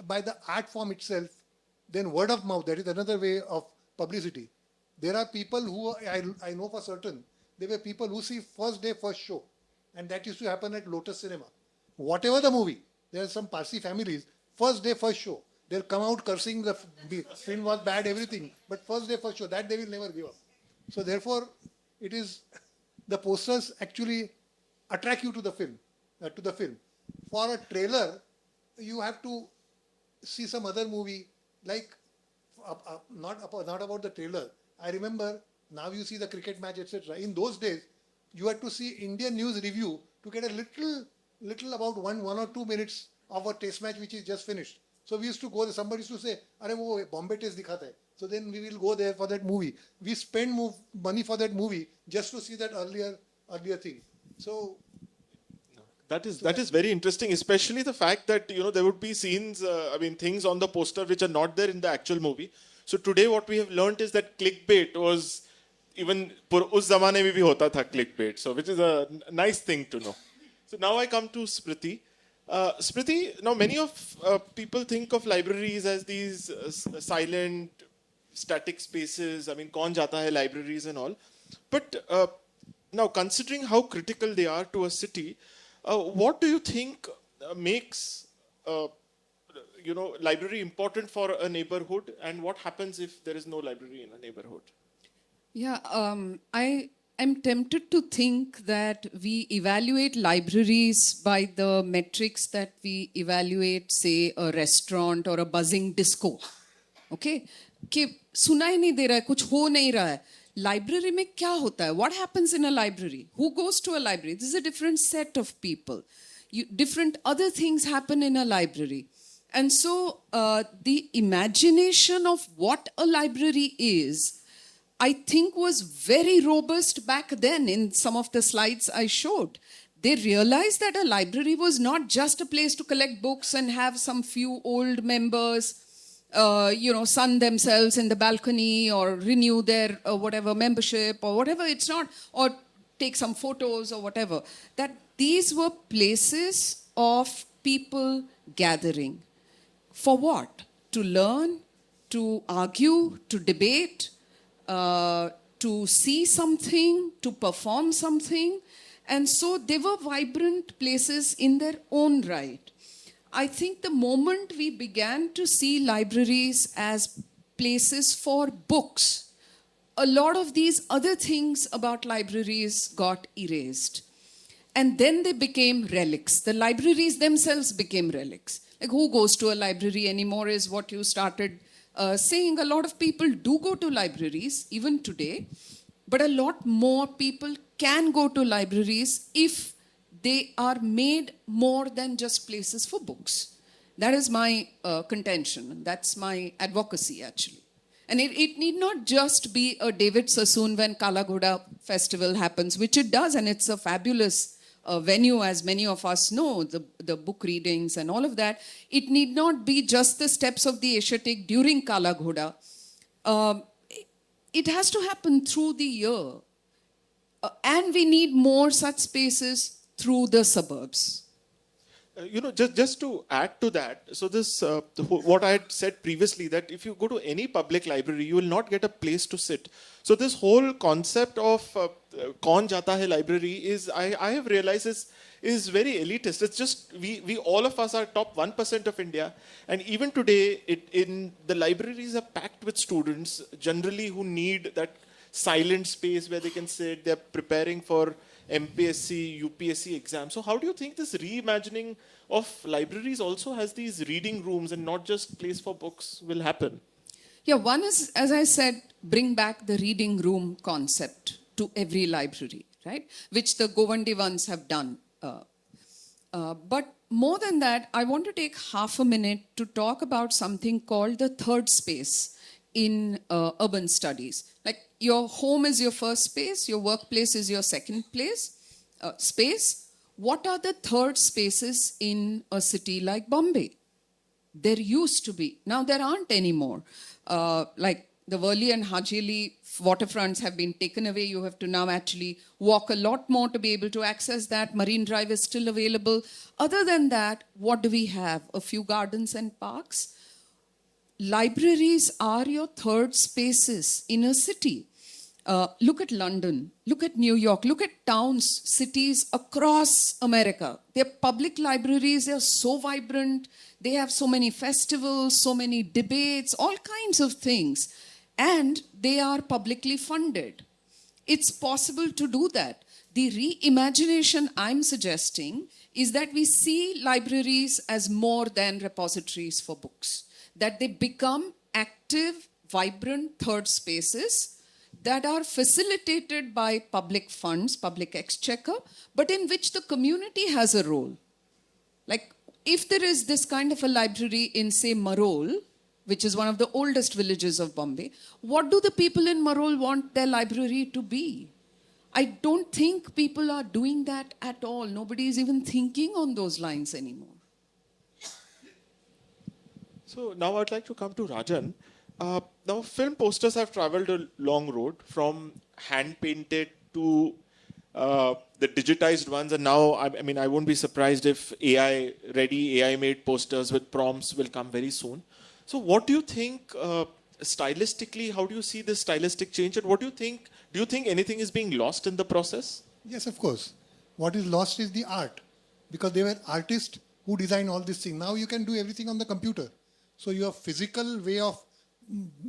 by the art form itself. Then word of mouth, that is another way of publicity. There are people who I know for certain, there were people who see first day, first show. And that used to happen at Lotus Cinema. Whatever the movie, there are some Parsi families, first day, first show. They'll come out cursing the film was bad, everything. But first day, first show, that they will never give up. So therefore, it is, the posters actually attract you to the film. For a trailer, you have to see some other movie, like, not about the trailer. I remember, now you see the cricket match, etc. In those days, you had to see Indian news review to get a little about one or 2 minutes of a test match which is just finished. So we used to go there. Somebody used to say, "Arey wo Bombay test dikhata hai." So then we will go there for that movie. We spend money for that movie just to see that earlier thing. So that is very interesting, especially the fact that there would be scenes, things on the poster which are not there in the actual movie. So today what we have learnt is that clickbait was even us zamane mein bhi hota tha clickbait. So which is a nice thing to know. So now I come to Smriti. Smriti, now many of people think of libraries as these silent, static spaces. Kaun jata hai libraries and all. But now considering how critical they are to a city, what do you think makes library important for a neighborhood, and what happens if there is no library in a neighborhood? Yeah, I'm tempted to think that we evaluate libraries by the metrics that we evaluate, say, a restaurant or a buzzing disco. Okay? कि सुनाई नहीं दे रहा है, कुछ हो नहीं रहा है. Library में क्या होता है? What happens in a library? Who goes to a library? This is a different set of people. different other things happen in a library. And so the imagination of what a library is, I think, was very robust back then in some of the slides I showed. They realized that a library was not just a place to collect books and have some few old members sun themselves in the balcony or renew their whatever membership or whatever. It's not, or take some photos or whatever. That these were places of people gathering. For what? To learn, to argue, to debate, to see something, to perform something. And so they were vibrant places in their own right. I think the moment we began to see libraries as places for books, a lot of these other things about libraries got erased. And then they became relics. The libraries themselves became relics. Like, who goes to a library anymore is what you started saying. A lot of people do go to libraries, even today. But a lot more people can go to libraries if they are made more than just places for books. That is my contention. That's my advocacy, actually. And it need not just be a David Sassoon when Kala Ghoda festival happens, which it does, and it's a fabulous venue, as many of us know, the book readings and all of that. It need not be just the steps of the Asiatic during Kala Ghoda. It has to happen through the year. And we need more such spaces through the suburbs. Just to add to that, so this, what I had said previously, that if you go to any public library, you will not get a place to sit. So this whole concept of kaun jata hai library is, I have realized is very elitist. It's just, we all of us are top 1% of India. And even today, the libraries are packed with students, generally who need that silent space where they can sit. They're preparing for MPSC, UPSC exams. So how do you think this reimagining of libraries also has these reading rooms and not just place for books will happen? Yeah, one is, as I said, bring back the reading room concept to every library, right? Which the Govandi ones have done. But more than that, I want to take half a minute to talk about something called the third space in urban studies. Like, your home is your first space, your workplace is your second space. What are the third spaces in a city like Bombay? There used to be. Now there aren't anymore. Like the Worli and Hajili waterfronts have been taken away. You have to now actually walk a lot more to be able to access that. Marine Drive is still available. Other than that, what do we have? A few gardens and parks. Libraries are your third spaces in a city. Look at London, look at New York, look at towns, cities across America. Their public libraries are so vibrant. They have so many festivals, so many debates, all kinds of things. And they are publicly funded. It's possible to do that. The reimagination I'm suggesting is that we see libraries as more than repositories for books. That they become active, vibrant third spaces that are facilitated by public funds, public exchequer, but in which the community has a role. Like, if there is this kind of a library in, say, Marol, which is one of the oldest villages of Bombay, what do the people in Marol want their library to be? I don't think people are doing that at all. Nobody is even thinking on those lines anymore. So now I'd like to come to Rajan. Now film posters have traveled a long road from hand-painted to the digitized ones, and now, I mean, I won't be surprised if AI-made posters with prompts will come very soon. So what do you think, stylistically, how do you see this stylistic change, and what do you think anything is being lost in the process? Yes, of course. What is lost is the art, because they were artists who designed all these things. Now you can do everything on the computer. So your physical way of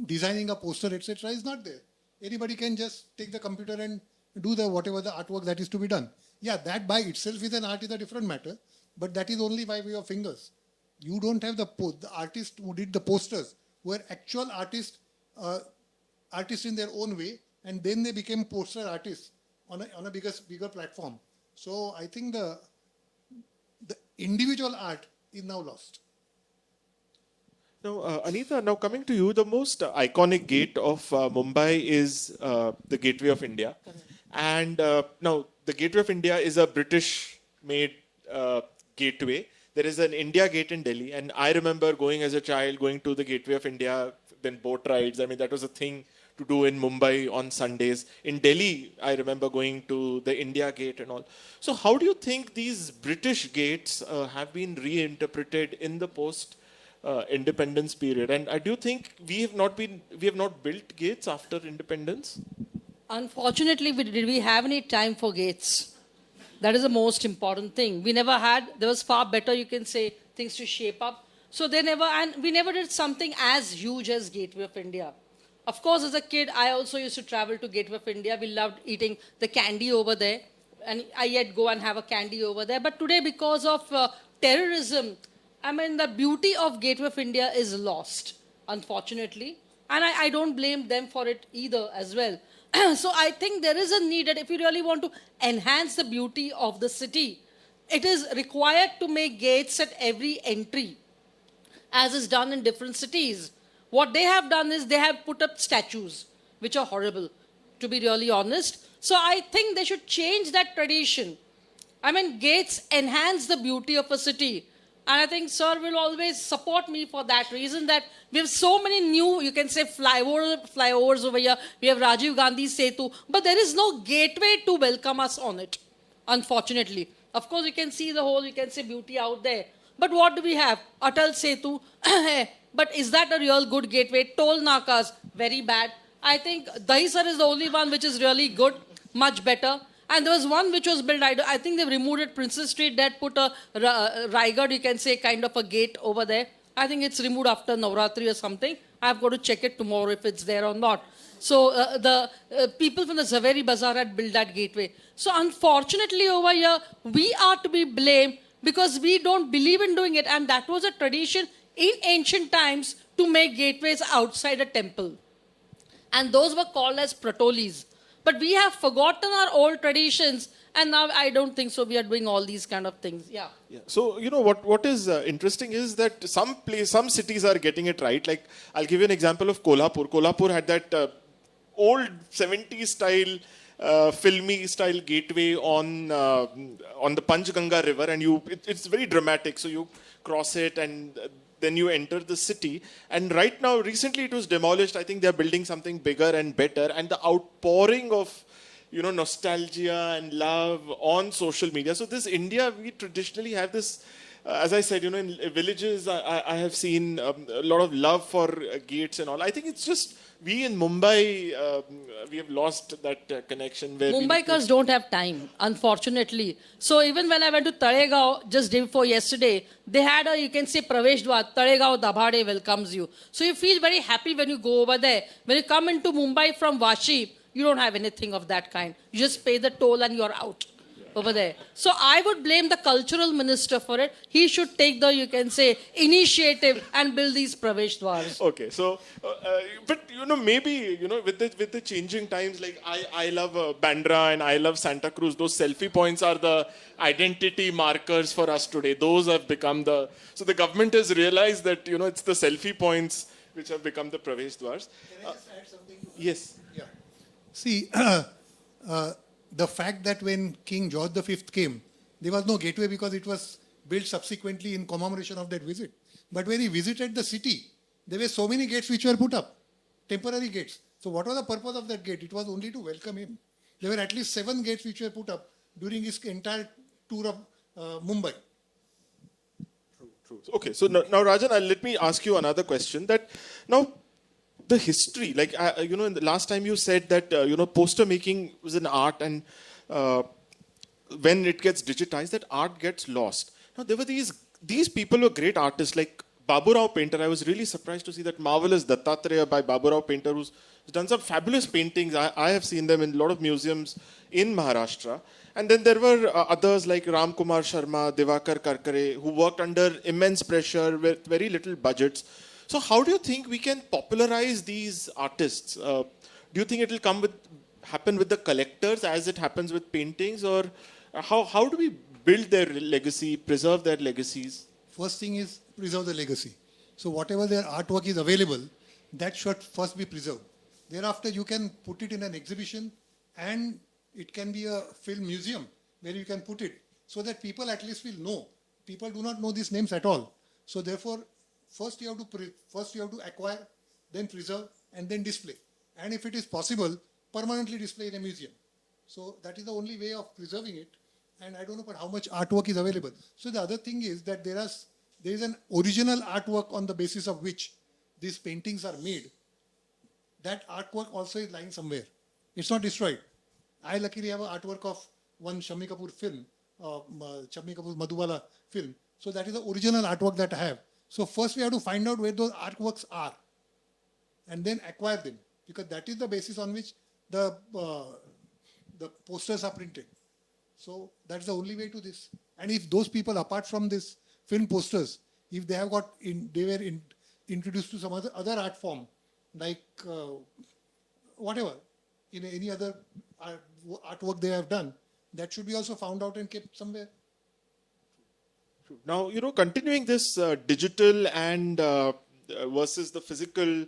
designing a poster, etc., is not there. Anybody can just take the computer and do whatever the artwork that is to be done. Yeah, that by itself is an art is a different matter, but that is only by way of fingers. You don't have the artists who did the posters were actual artists, artists in their own way, and then they became poster artists on a bigger platform. So I think the individual art is now lost. Now, Anita, now coming to you, the most iconic gate of Mumbai is the Gateway of India. And now, the Gateway of India is a British-made gateway. There is an India Gate in Delhi, and I remember going as a child, going to the Gateway of India, then boat rides. I mean, that was a thing to do in Mumbai on Sundays. In Delhi, I remember going to the India Gate and all. So how do you think these British gates have been reinterpreted in the post-independence period? And I do think we have not built gates after independence? Unfortunately, did we have any time for gates? That is the most important thing. We never had. There was far better, you can say, things to shape up. So we never did something as huge as Gateway of India. Of course, as a kid, I also used to travel to Gateway of India. We loved eating the candy over there. And I yet go and have a candy over there. But today, because of terrorism, I mean, the beauty of Gateway of India is lost, unfortunately. And I don't blame them for it either as well. So I think there is a need that if you really want to enhance the beauty of the city, it is required to make gates at every entry, as is done in different cities. What they have done is they have put up statues, which are horrible, to be really honest. So I think they should change that tradition. I mean, gates enhance the beauty of a city. And I think Sir will always support me for that reason, that we have so many new, you can say, flyovers over here. We have Rajiv Gandhi Setu, but there is no gateway to welcome us on it, unfortunately. Of course, you can see the whole, you can say, beauty out there. But what do we have? Atal Setu. But is that a real good gateway? Toll nakas, very bad. I think Dahisar is the only one which is really good, much better. And there was one which was built, I think they've removed it, Princess Street, they had put a Raigad, you can say, kind of a gate over there. I think it's removed after Navratri or something. I've got to check it tomorrow if it's there or not. So the people from the Zaveri Bazaar had built that gateway. So unfortunately over here, we are to be blamed because we don't believe in doing it. And that was a tradition in ancient times to make gateways outside a temple. And those were called as pratolis. But we have forgotten our old traditions, and now I don't think so. We are doing all these kind of things. Yeah. So you know what is interesting is that some cities are getting it right. Like I'll give you an example of Kolhapur. Kolhapur had that old 70s style, filmy style gateway on the Panchganga River, and it's very dramatic. So you cross it and then you enter the city. And right now, recently it was demolished. I think they're building something bigger and better. And the outpouring of, nostalgia and love on social media. So this India, we traditionally have this, as I said, in villages, I have seen a lot of love for gates and all. I think it's just, we in Mumbai, we have lost that connection. Where Mumbaikars don't have time, unfortunately. So even when I went to Talegaon just day before yesterday, they had you can say, Pravesh Dwar, Talegaon Dabhade welcomes you. So you feel very happy when you go over there. When you come into Mumbai from Vashi, you don't have anything of that kind. You just pay the toll and you're out. Over there. So I would blame the cultural minister for it. He should take the, you can say, initiative and build these Pravesh Dwars. Okay, so, but maybe, with the changing times, like I love Bandra and I love Santa Cruz. Those selfie points are the identity markers for us today. Those have become so the government has realized that, it's the selfie points which have become the Pravesh Dwars. Can I just add something? Yes. Yeah. See, the fact that when King George V came, there was no gateway because it was built subsequently in commemoration of that visit. But when he visited the city, there were so many gates which were put up, temporary gates. So what was the purpose of that gate? It was only to welcome him. There were at least 7 gates which were put up during his entire tour of Mumbai. True. Okay, so now Rajan, let me ask you another question. That now, the history, like, in the last time you said that, poster making was an art, and when it gets digitized, that art gets lost. Now, there were these people were great artists, like Baburao Painter. I was really surprised to see that marvelous Dattatreya by Baburao Painter, who's done some fabulous paintings. I have seen them in a lot of museums in Maharashtra. And then there were others like Ram Kumar Sharma, Divakar Karkare, who worked under immense pressure with very little budgets. So how do you think we can popularize these artists? Do you think it will happen with the collectors as it happens with paintings, or how do we build their legacy, preserve their legacies? First thing is preserve the legacy. So whatever their artwork is available, that should first be preserved. Thereafter, you can put it in an exhibition, and it can be a film museum where you can put it so that people at least will know. People do not know these names at all. So therefore, first you have to acquire, then preserve, and then display. And if it is possible, permanently display in a museum. So that is the only way of preserving it. And I don't know how much artwork is available. So the other thing is that there is an original artwork on the basis of which these paintings are made. That artwork also is lying somewhere. It's not destroyed. I luckily have an artwork of one Shammi Kapoor film, Shammi Kapoor Madhubala film. So that is the original artwork that I have. So first we have to find out where those artworks are and then acquire them, because that is the basis on which the posters are printed. So that's the only way to this. And if those people, apart from this film posters, if they have introduced to some other art form, like whatever, in any other artwork they have done, that should be also found out and kept somewhere. Now, continuing this digital and versus the physical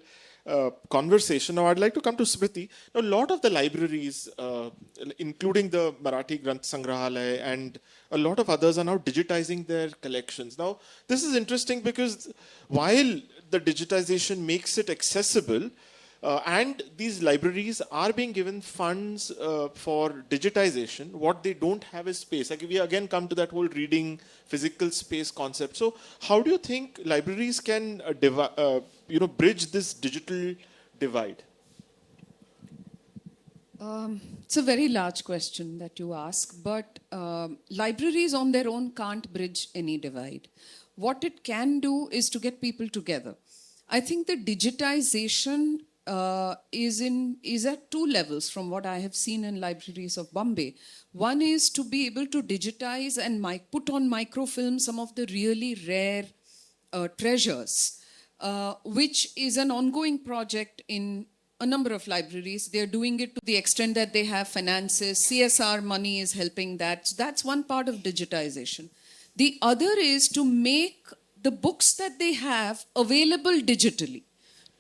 conversation, now I'd like to come to Smriti. Now, a lot of the libraries, including the Marathi Granth Sangrahalaya and a lot of others, are now digitizing their collections. Now, this is interesting because while the digitization makes it accessible, and these libraries are being given funds for digitization, what they don't have is space. Like, we again come to that whole reading physical space concept. So how do you think libraries can bridge this digital divide? It's a very large question that you ask, but libraries on their own can't bridge any divide. What it can do is to get people together. I think the digitization is at two levels from what I have seen in libraries of Bombay. One is to be able to digitize and put on microfilm some of the really rare treasures, which is an ongoing project in a number of libraries. They're doing it to the extent that they have finances. CSR money is helping that. So that's one part of digitization. The other is to make the books that they have available digitally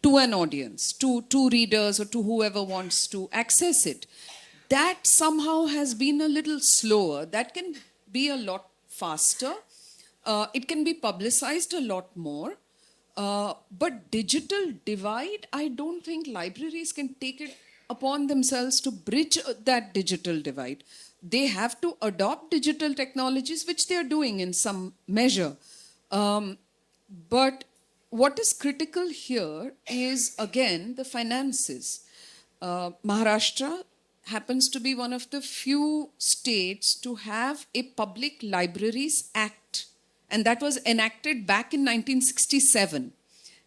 to an audience, to readers or to whoever wants to access it. That somehow has been a little slower. That can be a lot faster. It can be publicized a lot more. But digital divide, I don't think libraries can take it upon themselves to bridge that digital divide. They have to adopt digital technologies, which they are doing in some measure. But what is critical here is, again, the finances. Maharashtra happens to be one of the few states to have a Public Libraries Act. And that was enacted back in 1967.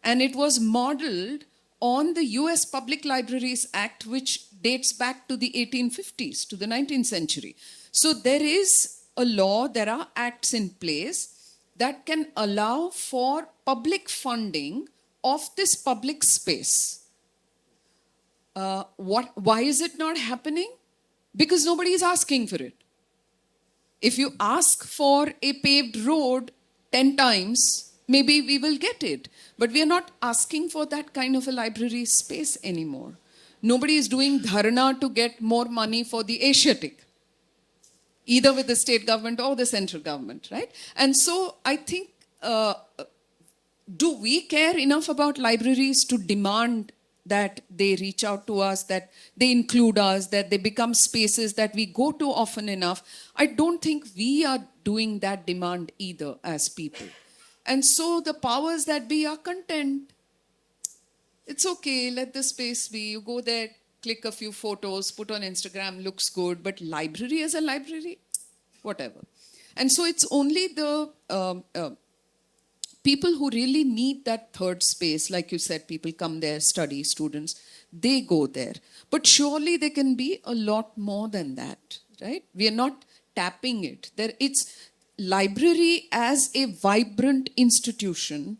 And it was modeled on the US Public Libraries Act, which dates back to the 1850s, to the 19th century. So there is a law, there are acts in place that can allow for public funding of this public space. Why is it not happening? Because nobody is asking for it. If you ask for a paved road 10 times, maybe we will get it. But we are not asking for that kind of a library space anymore. Nobody is doing dharna to get more money for the Asiatic, either with the state government or the central government, right? And so I think, do we care enough about libraries to demand that they reach out to us, that they include us, that they become spaces that we go to often enough? I don't think we are doing that demand either as people. And so the powers that be are content. It's okay, let the space be. You go there, click a few photos, put on Instagram, looks good. But library as a library, whatever. And so it's only the people who really need that third space. Like you said, people come there, study, students, they go there. But surely there can be a lot more than that, right? We are not tapping it. It's library as a vibrant institution,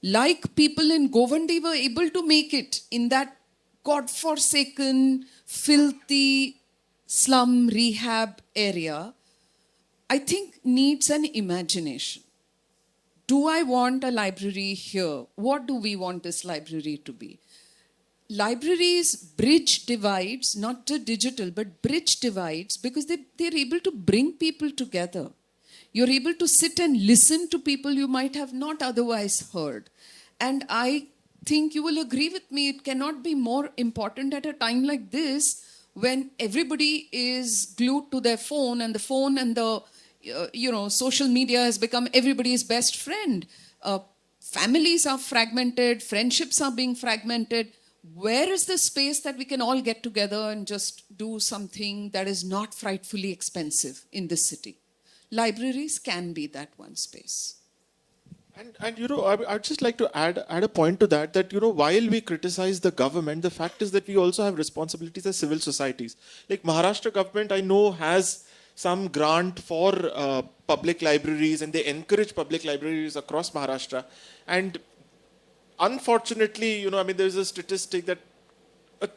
like people in Govandi were able to make it in that godforsaken, filthy slum rehab area. I think needs an imagination. Do I want a library here? What do we want this library to be? Libraries bridge divides, not just digital, but bridge divides because they're able to bring people together. You're able to sit and listen to people you might have not otherwise heard. And I think you will agree with me, it cannot be more important at a time like this when everybody is glued to their phone and the social media has become everybody's best friend. Families are fragmented, friendships are being fragmented. Where is the space that we can all get together and just do something that is not frightfully expensive in this city? Libraries can be that one space. And I'd just like to add a point to that, while we criticize the government, the fact is that we also have responsibilities as civil societies. Like Maharashtra government, I know, has some grant for public libraries, and they encourage public libraries across Maharashtra. And unfortunately, there's a statistic that a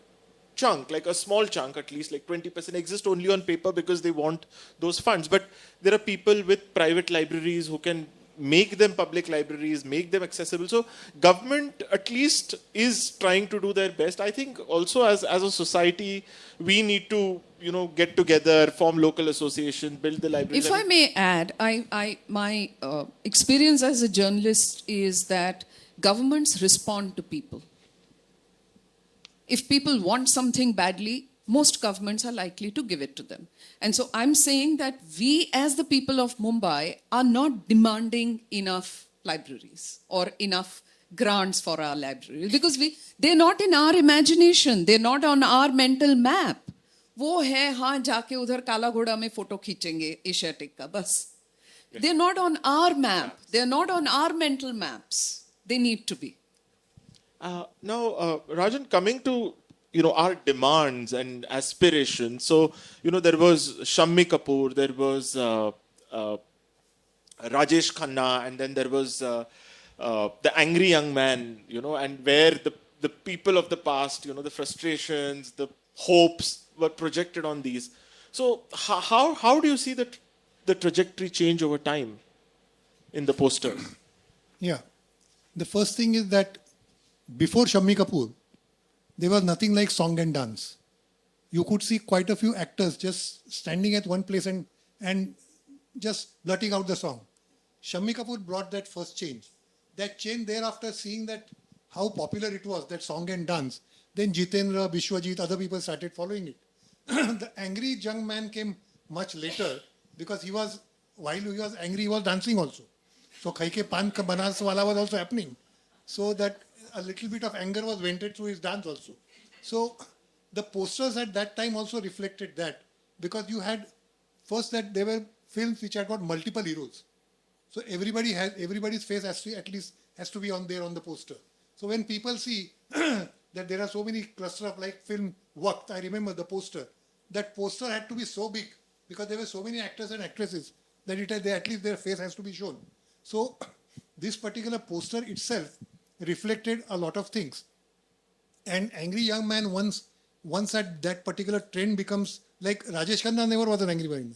chunk, like a small chunk at least, like 20% exist only on paper because they want those funds. But there are people with private libraries who can make them public libraries, make them accessible. So government at least is trying to do their best. I think also as a society, we need to, get together, form local associations, build the libraries. If I may add, my experience as a journalist is that governments respond to people. If people want something badly, most governments are likely to give it to them. And so I'm saying that we as the people of Mumbai are not demanding enough libraries or enough grants for our libraries because they're not in our imagination, they're not on our mental map. वो है हाँ जाके उधर काला घोड़ा में photo खींचेंगे Asiatic का बस. They're not on our map, they're not on our mental maps. They need to be. Now, Rajan, coming to our demands and aspirations. So, there was Shammi Kapoor, there was Rajesh Khanna, and then there was the angry young man, and where the people of the past, the frustrations, the hopes were projected on these. So, how do you see the trajectory change over time in the posters? Yeah. The first thing is that before Shammi Kapoor, there was nothing like song and dance. You could see quite a few actors just standing at one place and just blurting out the song. Shammi Kapoor brought that first change. That change thereafter, seeing that how popular it was, that song and dance, then Jitendra, Bishwajit, other people started following it. The angry young man came much later because while he was angry, he was dancing also. So Khai ke Pan Ka Banas Wala was also happening. So that a little bit of anger was vented through his dance also. So the posters at that time also reflected that because you had first that there were films which had got multiple heroes. So everybody's face has to be on the poster. So when people see that there are so many cluster of like film Waqt, I remember the poster. That poster had to be so big because there were so many actors and actresses that at least their face has to be shown. So this particular poster itself reflected a lot of things. And angry young man once at that particular trend becomes like Rajesh Khanna never was an angry man.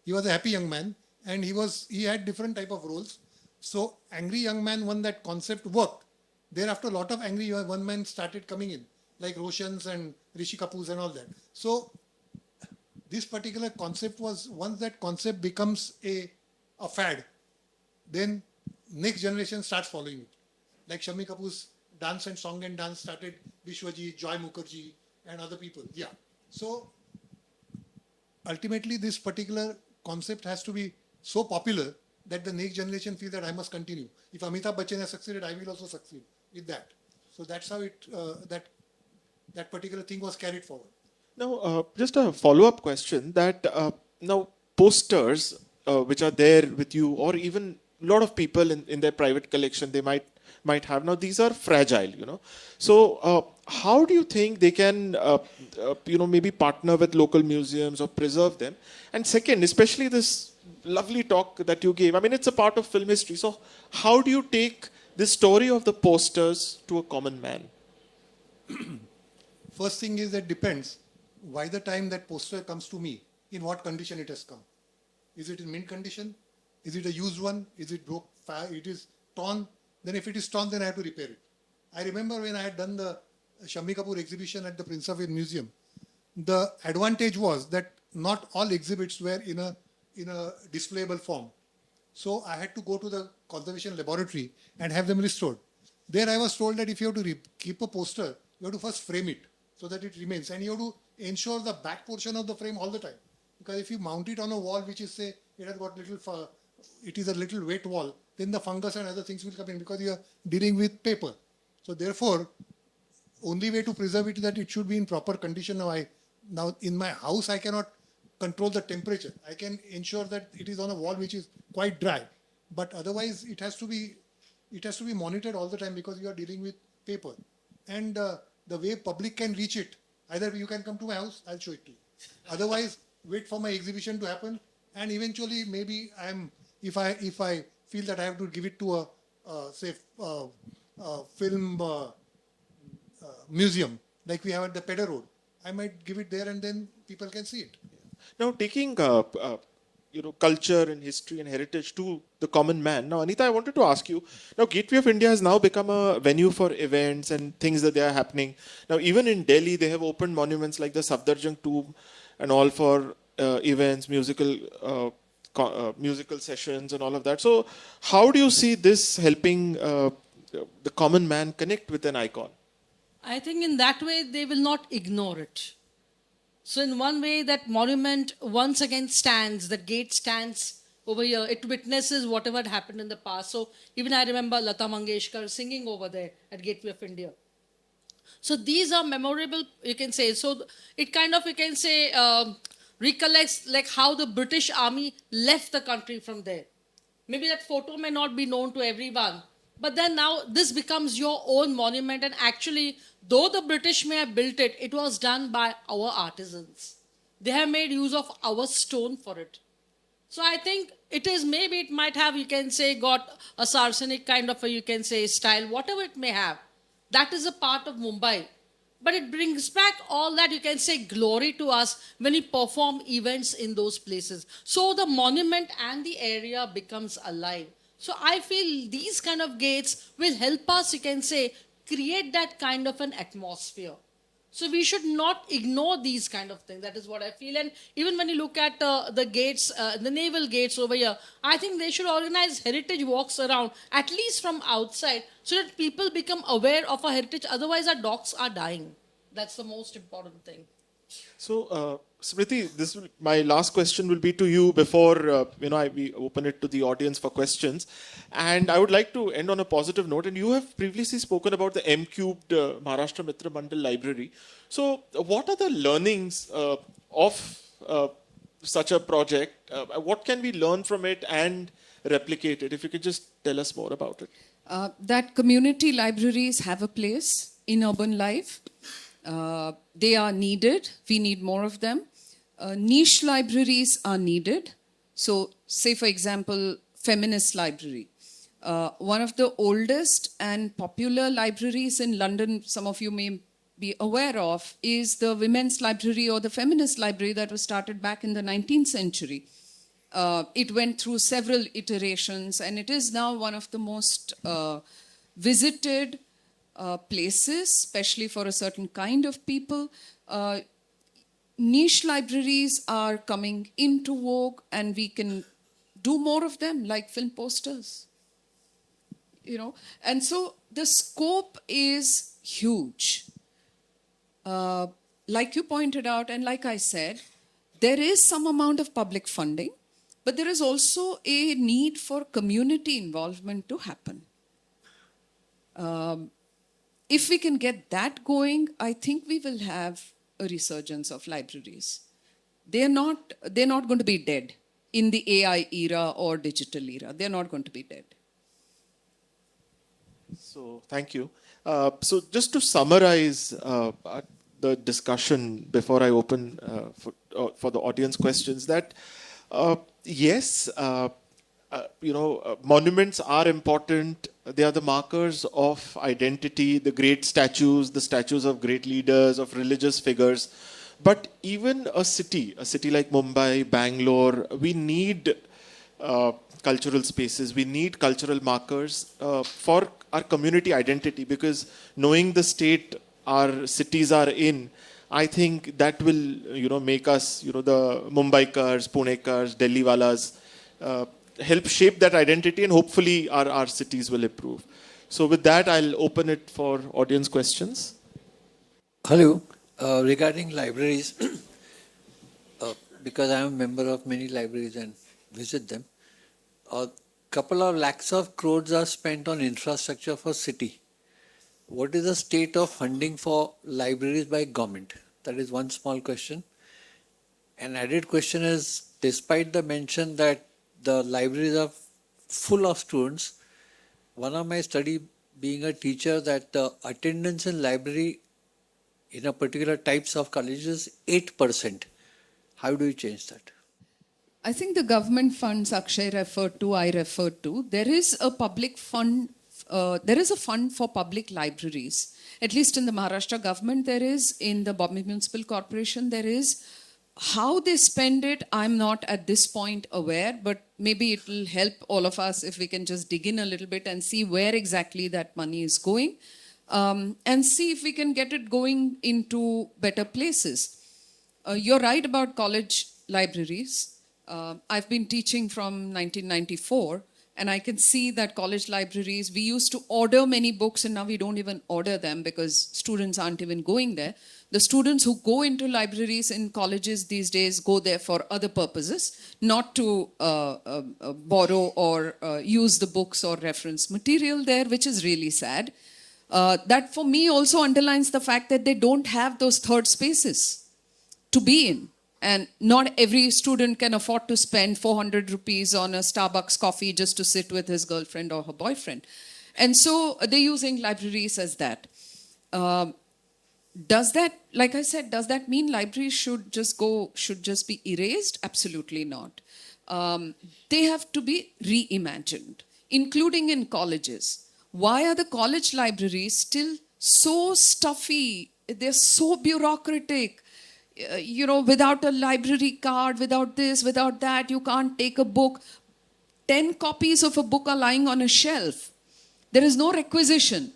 He was a happy young man and he had different type of roles. So angry young man, when that concept worked, thereafter a lot of angry young men started coming in, like Roshans and Rishi Kapoors and all that. So this particular concept was, once that concept becomes a fad, then next generation starts following it. Like Shammi Kapoor's dance and song and dance started, Vishwajit, Joy Mukherjee and other people. Yeah. So ultimately this particular concept has to be so popular that the next generation feels that I must continue. If Amitabh Bachchan has succeeded, I will also succeed with that. So that's how that particular thing was carried forward. Now, just a follow-up question that now posters which are there with you, or even a lot of people in their private collection, they might have. Now, these are fragile, So, how do you think they can, maybe partner with local museums or preserve them? And second, especially this lovely talk that you gave, it's a part of film history. So, how do you take the story of the posters to a common man? First thing is that depends by the time that poster comes to me, in what condition it has come. Is it in mint condition? Is it a used one? Is it broke? It is torn? Then if it is torn, then I have to repair it. I remember when I had done the Shammi Kapoor exhibition at the Prince of Wales Museum, the advantage was that not all exhibits were in a displayable form. So I had to go to the conservation laboratory and have them restored. There I was told that if you have to keep a poster, you have to first frame it so that it remains. And you have to ensure the back portion of the frame all the time. Because if you mount it on a wall which is, say, it has got it is a little wet wall, then the fungus and other things will come in because you are dealing with paper. So therefore, only way to preserve it is that it should be in proper condition. Now in my house, I cannot control the temperature. I can ensure that it is on a wall which is quite dry. But otherwise, it has to be monitored all the time because you are dealing with paper. And the way public can reach it, either you can come to my house, I'll show it to you. Otherwise, wait for my exhibition to happen, and eventually maybe if I feel that I have to give it to a film museum like we have at the Pedder Road, I might give it there and then people can see it. Now, taking culture and history and heritage to the common man. Now, Anita, I wanted to ask you. Now, Gateway of India has now become a venue for events and things that they are happening. Now, even in Delhi, they have opened monuments like the Safdarjung Tomb and all for events, musical sessions, and all of that. So, how do you see this helping the common man connect with an icon? I think in that way, they will not ignore it. So in one way, that monument once again stands, the gate stands over here. It witnesses whatever had happened in the past. So even I remember Lata Mangeshkar singing over there at Gateway of India. So these are memorable, you can say. So it kind of, you can say, recollects like how the British Army left the country from there. Maybe that photo may not be known to everyone. But then now this becomes your own monument, and actually, though the British may have built it, it was done by our artisans. They have made use of our stone for it. So I think maybe it might have, you can say, got a Saracenic kind of a, you can say, style, whatever it may have. That is a part of Mumbai. But it brings back all that, you can say, glory to us when we perform events in those places. So the monument and the area becomes alive. So I feel these kind of gates will help us, you can say, create that kind of an atmosphere. So we should not ignore these kind of things. That is what I feel. And even when you look at the gates, the naval gates over here, I think they should organize heritage walks around, at least from outside, so that people become aware of our heritage. Otherwise, our docks are dying. That's the most important thing. So, Smriti, my last question will be to you before we open it to the audience for questions. And I would like to end on a positive note. And you have previously spoken about the M-Cubed Maharashtra Mitra Mandal Library. So, what are the learnings of such a project? What can we learn from it and replicate it? If you could just tell us more about it. That community libraries have a place in urban life. They are needed. We need more of them. Niche libraries are needed. So, say for example, feminist library. One of the oldest and popular libraries in London, some of you may be aware of, is the Women's Library or the Feminist Library that was started back in the 19th century. It went through several iterations, and it is now one of the most visited places, especially for a certain kind of people. Niche libraries are coming into vogue, and we can do more of them, like film posters. And so the scope is huge. Like you pointed out, and like I said, there is some amount of public funding, but there is also a need for community involvement to happen. If we can get that going, I think we will have a resurgence of libraries. They're not going to be dead in the AI era or digital era. They're not going to be dead. So, thank you. So, just to summarize the discussion before I open for the audience questions, that yes, monuments are important. They are the markers of identity, the great statues, the statues of great leaders, of religious figures. But even a city like Mumbai, Bangalore, we need cultural spaces, we need cultural markers for our community identity, because knowing the state our cities are in, I think that will, make us, the Mumbaikars, Punekars, Delhi walas, help shape that identity, and hopefully our cities will improve. So with that, I'll open it for audience questions. Hello. Regarding libraries, because I am a member of many libraries and visit them, a couple of lakhs of crores are spent on infrastructure for city. What is the state of funding for libraries by government? That is one small question. An added question is, despite the mention that the libraries are full of students, one of my study being a teacher that the attendance in library in a particular types of colleges 8%. How do you change that? I think the government funds Akshay referred to, I referred to. There is a public fund. There is a fund for public libraries. At least in the Maharashtra government, there is. In the Bombay Municipal Corporation, there is. How they spend it, I'm not at this point aware, but maybe it will help all of us if we can just dig in a little bit and see where exactly that money is going, and see if we can get it going into better places. You're right about college libraries. I've been teaching from 1994, and I can see that college libraries, we used to order many books, and now we don't even order them because students aren't even going there. The students who go into libraries in colleges these days go there for other purposes, not to borrow or use the books or reference material there, which is really sad. That for me also underlines the fact that they don't have those third spaces to be in. And not every student can afford to spend 400 rupees on a Starbucks coffee just to sit with his girlfriend or her boyfriend. And so they're using libraries as that. Does that, like I said, does that mean libraries should just be erased? Absolutely not. They have to be reimagined, including in colleges. Why are the college libraries still so stuffy? They're so bureaucratic. Without a library card, without this, without that, you can't take a book. 10 copies of a book are lying on a shelf. There is no requisition.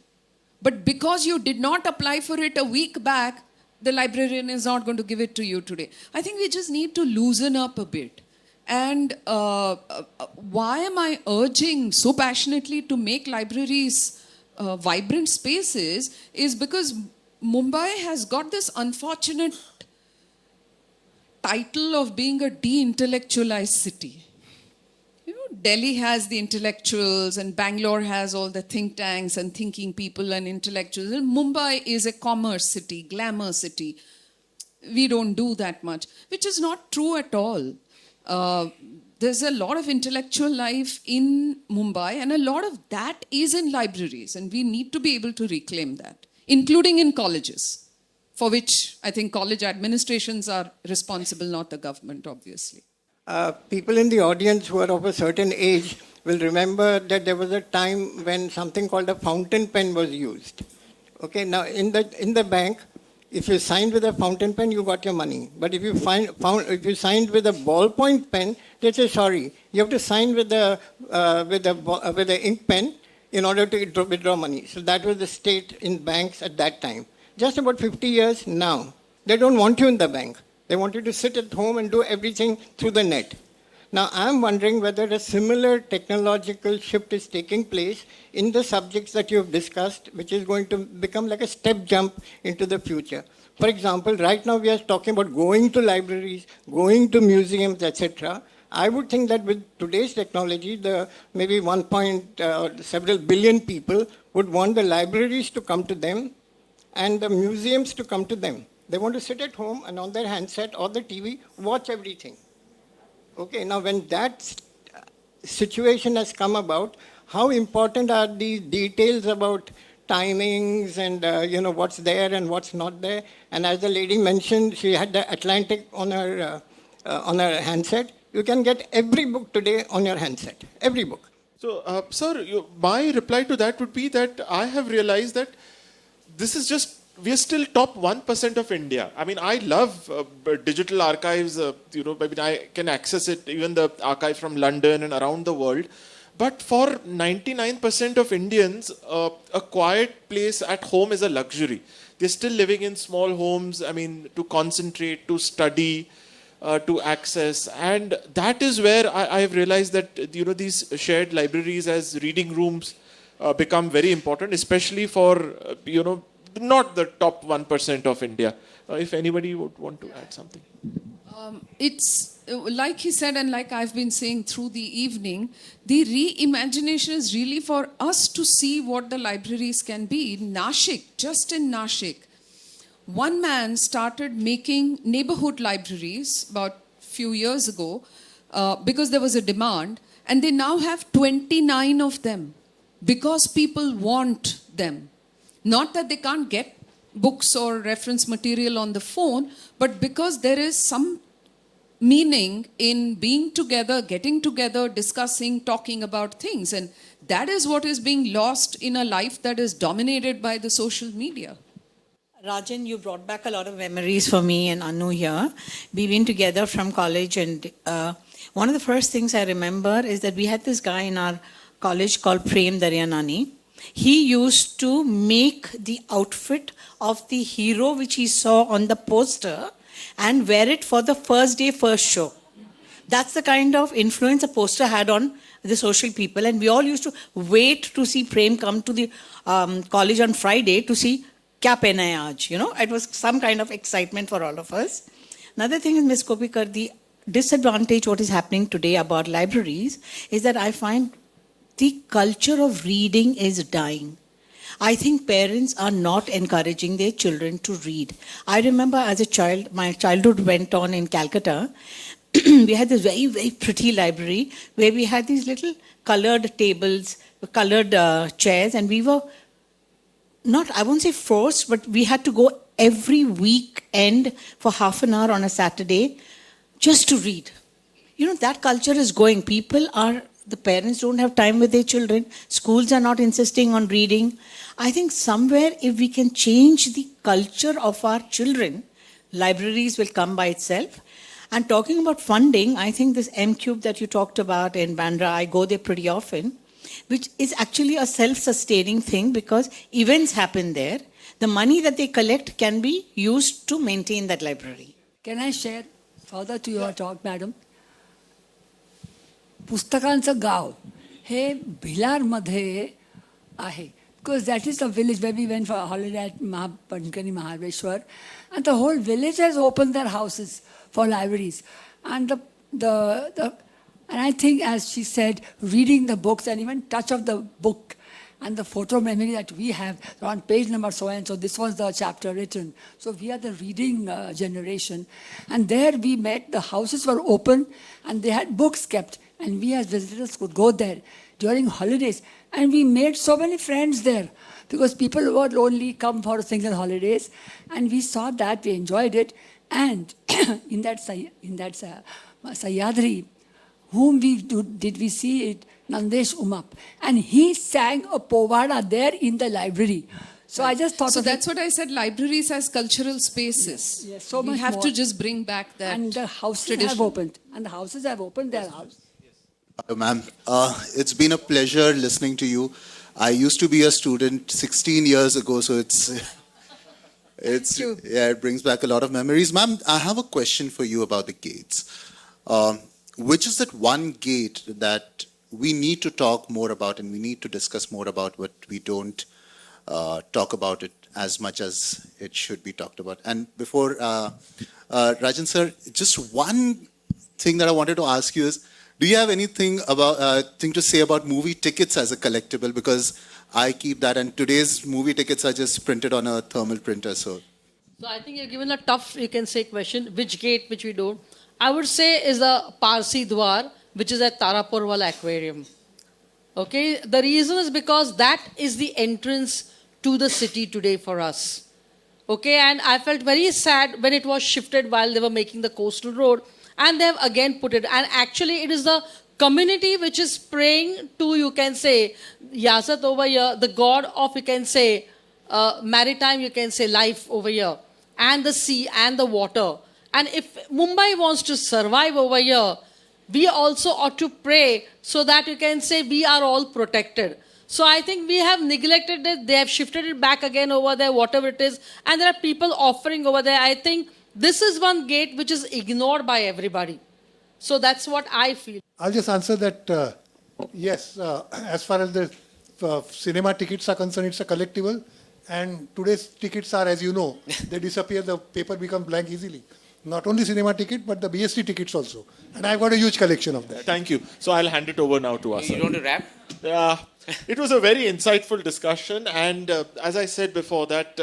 But because you did not apply for it a week back, the librarian is not going to give it to you today. I think we just need to loosen up a bit. And why am I urging so passionately to make libraries vibrant spaces is because Mumbai has got this unfortunate title of being a de-intellectualized city. Delhi has the intellectuals and Bangalore has all the think tanks and thinking people and intellectuals. And Mumbai is a commerce city, glamour city. We don't do that much, which is not true at all. There's a lot of intellectual life in Mumbai, and a lot of that is in libraries, and we need to be able to reclaim that, including in colleges, for which I think college administrations are responsible, not the government, obviously. People in the audience who are of a certain age will remember that there was a time when something called a fountain pen was used. Okay, now in the bank, if you signed with a fountain pen, you got your money. But if you signed with a ballpoint pen, they say sorry. You have to sign with the ink pen in order to withdraw money. So that was the state in banks at that time. Just about 50 years now, they don't want you in the bank. They want you to sit at home and do everything through the net. Now, I'm wondering whether a similar technological shift is taking place in the subjects that you have discussed, which is going to become like a step jump into the future. For example, right now we are talking about going to libraries, going to museums, etc. I would think that with today's technology, the maybe several billion people would want the libraries to come to them and the museums to come to them. They want to sit at home and on their handset or the TV, watch everything. Okay, now when that situation has come about, how important are these details about timings and what's there and what's not there? And as the lady mentioned, she had the Atlantic on her handset. You can get every book today on your handset, every book. So, sir, my reply to that would be that I have realized that this is just we are still top 1% of India. I mean, I love digital archives. I mean, I can access it, even the archive from London and around the world. But for 99% of Indians, a quiet place at home is a luxury. They're still living in small homes, I mean, to concentrate, to study, to access. And that is where I have realized that, these shared libraries as reading rooms become very important, especially for, not the top 1% of India. If anybody would want to add something. It's like he said, and like I've been saying through the evening, the reimagination is really for us to see what the libraries can be. In Nashik, just in Nashik, one man started making neighbourhood libraries about a few years ago because there was a demand, and they now have 29 of them because people want them. Not that they can't get books or reference material on the phone, but because there is some meaning in being together, getting together, discussing, talking about things. And that is what is being lost in a life that is dominated by the social media. Rajan, you brought back a lot of memories for me and Anu here. We've been together from college, and one of the first things I remember is that we had this guy in our college called Prem Daryanani. He used to make the outfit of the hero which he saw on the poster and wear it for the first day, first show. That's the kind of influence a poster had on the social people. And we all used to wait to see Prem come to the college on Friday to see Kya Pehna Hai Aaj. It was some kind of excitement for all of us. Another thing is, Ms. Kopikar, the disadvantage what is happening today about libraries is that I find the culture of reading is dying. I think parents are not encouraging their children to read. I remember as a child, my childhood went on in Calcutta. We had this very, very pretty library where we had these little colored tables, colored chairs, and we were not, I won't say forced, but we had to go every weekend for half an hour on a Saturday just to read. That culture is going. The parents don't have time with their children. Schools are not insisting on reading. I think somewhere if we can change the culture of our children, libraries will come by itself. And talking about funding, I think this M-Cube that you talked about in Bandra, I go there pretty often, which is actually a self-sustaining thing because events happen there. The money that they collect can be used to maintain that library. Can I share further to your talk, madam? पुस्तकांचं गाव हे भिलारमध्ये आहे because that is the village where we went for a holiday at Pankani Mahaveshwar, and the whole village has opened their houses for libraries, and and I think, as she said, reading the books and even touch of the book and the photo memory that we have on page number so and so, this was the chapter written. So we are the reading generation, and there we met. The houses were open and they had books kept. And we as visitors could go there during holidays. And we made so many friends there because people who would only come for single holidays. And we saw that, we enjoyed it. And in that Sayadri, whom did we see it? Nandesh Umap. And he sang a povada there in the library. So I just thought. So that's what I said. Libraries as cultural spaces. Yes, so much we have more. to just bring back that. And the houses have opened. And the houses have opened their house. Hello, ma'am. It's been a pleasure listening to you. I used to be a student 16 years ago, so it brings back a lot of memories. Ma'am, I have a question for you about the gates. Which is that one gate that we need to talk more about and we need to discuss more about, but we don't talk about it as much as it should be talked about? And before, Rajan sir, just one thing that I wanted to ask you is, do you have anything to say about movie tickets as a collectible? Because I keep that, and today's movie tickets are just printed on a thermal printer. So I think you're given a tough, you can say, question. Which gate, which we don't? I would say is the Parsi Dwar, which is at Tarapur Wala Aquarium. Okay, the reason is because that is the entrance to the city today for us. Okay, and I felt very sad when it was shifted while they were making the coastal road. And they have again put it. And actually, it is the community which is praying to, you can say, Yazat over here, the god of, you can say, maritime, you can say, life over here, and the sea and the water. And if Mumbai wants to survive over here, we also ought to pray so that you can say we are all protected. So I think we have neglected it. They have shifted it back again over there, whatever it is. And there are people offering over there. I think this is one gate which is ignored by everybody. So that's what I feel. I'll just answer that, yes, as far as the cinema tickets are concerned, it's a collectible. And today's tickets are, as you know, they disappear, the paper becomes blank easily. Not only cinema ticket, but the BST tickets also. And I've got a huge collection of that. Thank you. So I'll hand it over now to us. You want to wrap? It was a very insightful discussion. And as I said before, that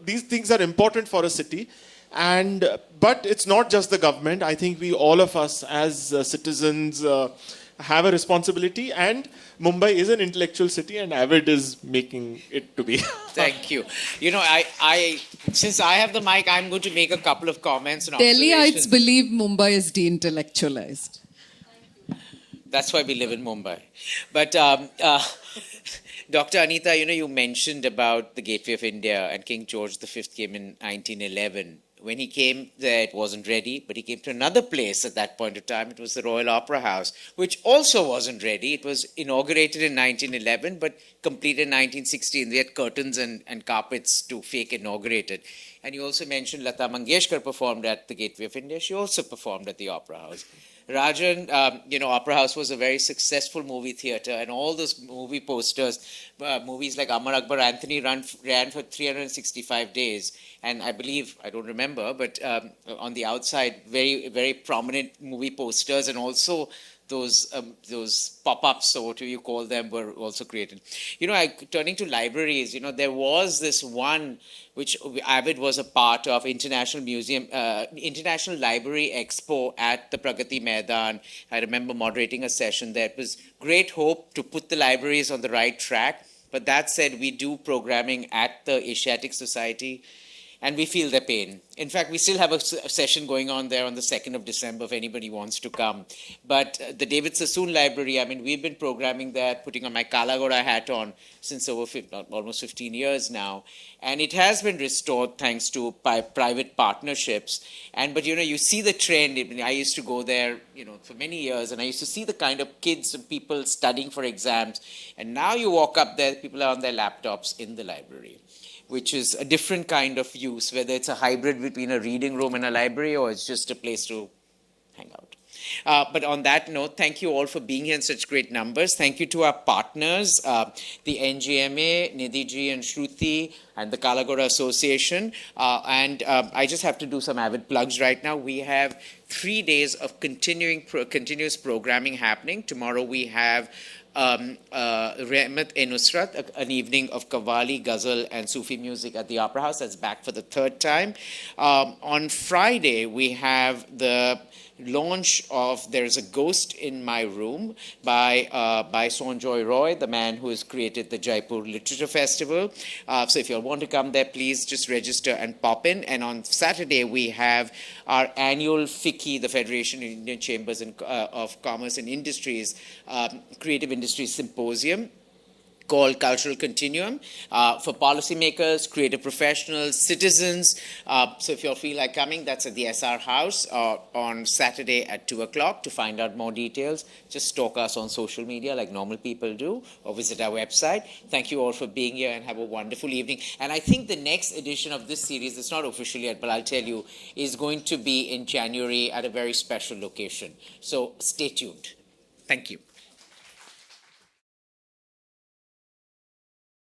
these things are important for a city. And but it's not just the government. I think we, all of us as citizens, have a responsibility, and Mumbai is an intellectual city, and Avid is making it to be. Thank you. You know, I since I have the mic, I'm going to make a couple of comments and observations. Delhiites believe Mumbai is de-intellectualized. That's why we live in Mumbai. But Dr. Anita, you mentioned about the Gateway of India, and King George V came in 1911. When he came there, it wasn't ready, but he came to another place at that point of time. It was the Royal Opera House, which also wasn't ready. It was inaugurated in 1911, but completed in 1916. They had curtains and carpets to fake inaugurate it. And you also mentioned Lata Mangeshkar performed at the Gateway of India. She also performed at the Opera House. Rajan, Opera House was a very successful movie theatre, and all those movie posters, movies like Amar Akbar Anthony ran for 365 days. And I believe, I don't remember, but on the outside, very, very prominent movie posters, and also those pop-ups, or what do you call them, were also created. Turning to libraries, there was this one which Avid was a part of, International Library Expo at the Pragati Maidan. I remember moderating a session there. It was great hope to put the libraries on the right track. But that said, we do programming at the Asiatic Society, and we feel their pain. In fact, we still have a session going on there on the 2nd of December if anybody wants to come. But the David Sassoon Library, we've been programming that, putting on my Kala Ghoda hat on since almost 15 years now. And it has been restored thanks to private partnerships. But you see the trend. I used to go there, for many years, and I used to see the kind of kids and people studying for exams. And now you walk up there, people are on their laptops in the library, which is a different kind of use, whether it's a hybrid between a reading room and a library, or it's just a place to hang out. But on that note, thank you all for being here in such great numbers. Thank you to our partners, the NGMA, Nidhi and Shruti, and the Kala Ghoda Association. I just have to do some Avid plugs right now. We have 3 days of continuous programming happening. Tomorrow we have Rehmat-e-Nusrat, an evening of Qawwali, Ghazal and Sufi music at the Opera House. That's back for the 3rd time. On Friday, we have the launch of There's a Ghost in My Room by Sonjoy Roy, the man who has created the Jaipur Literature Festival. So if you all want to come there, please just register and pop in. And on Saturday, we have our annual FICCI, the Federation of Indian Chambers of Commerce and Industries, Creative Industries Symposium, called Cultural Continuum, for policymakers, creative professionals, citizens. So if you feel like coming, that's at the SR House on Saturday at 2 o'clock. To find out more details, just stalk us on social media like normal people do, or visit our website. Thank you all for being here, and have a wonderful evening. And I think the next edition of this series, it's not official yet, but I'll tell you, is going to be in January at a very special location. So stay tuned. Thank you.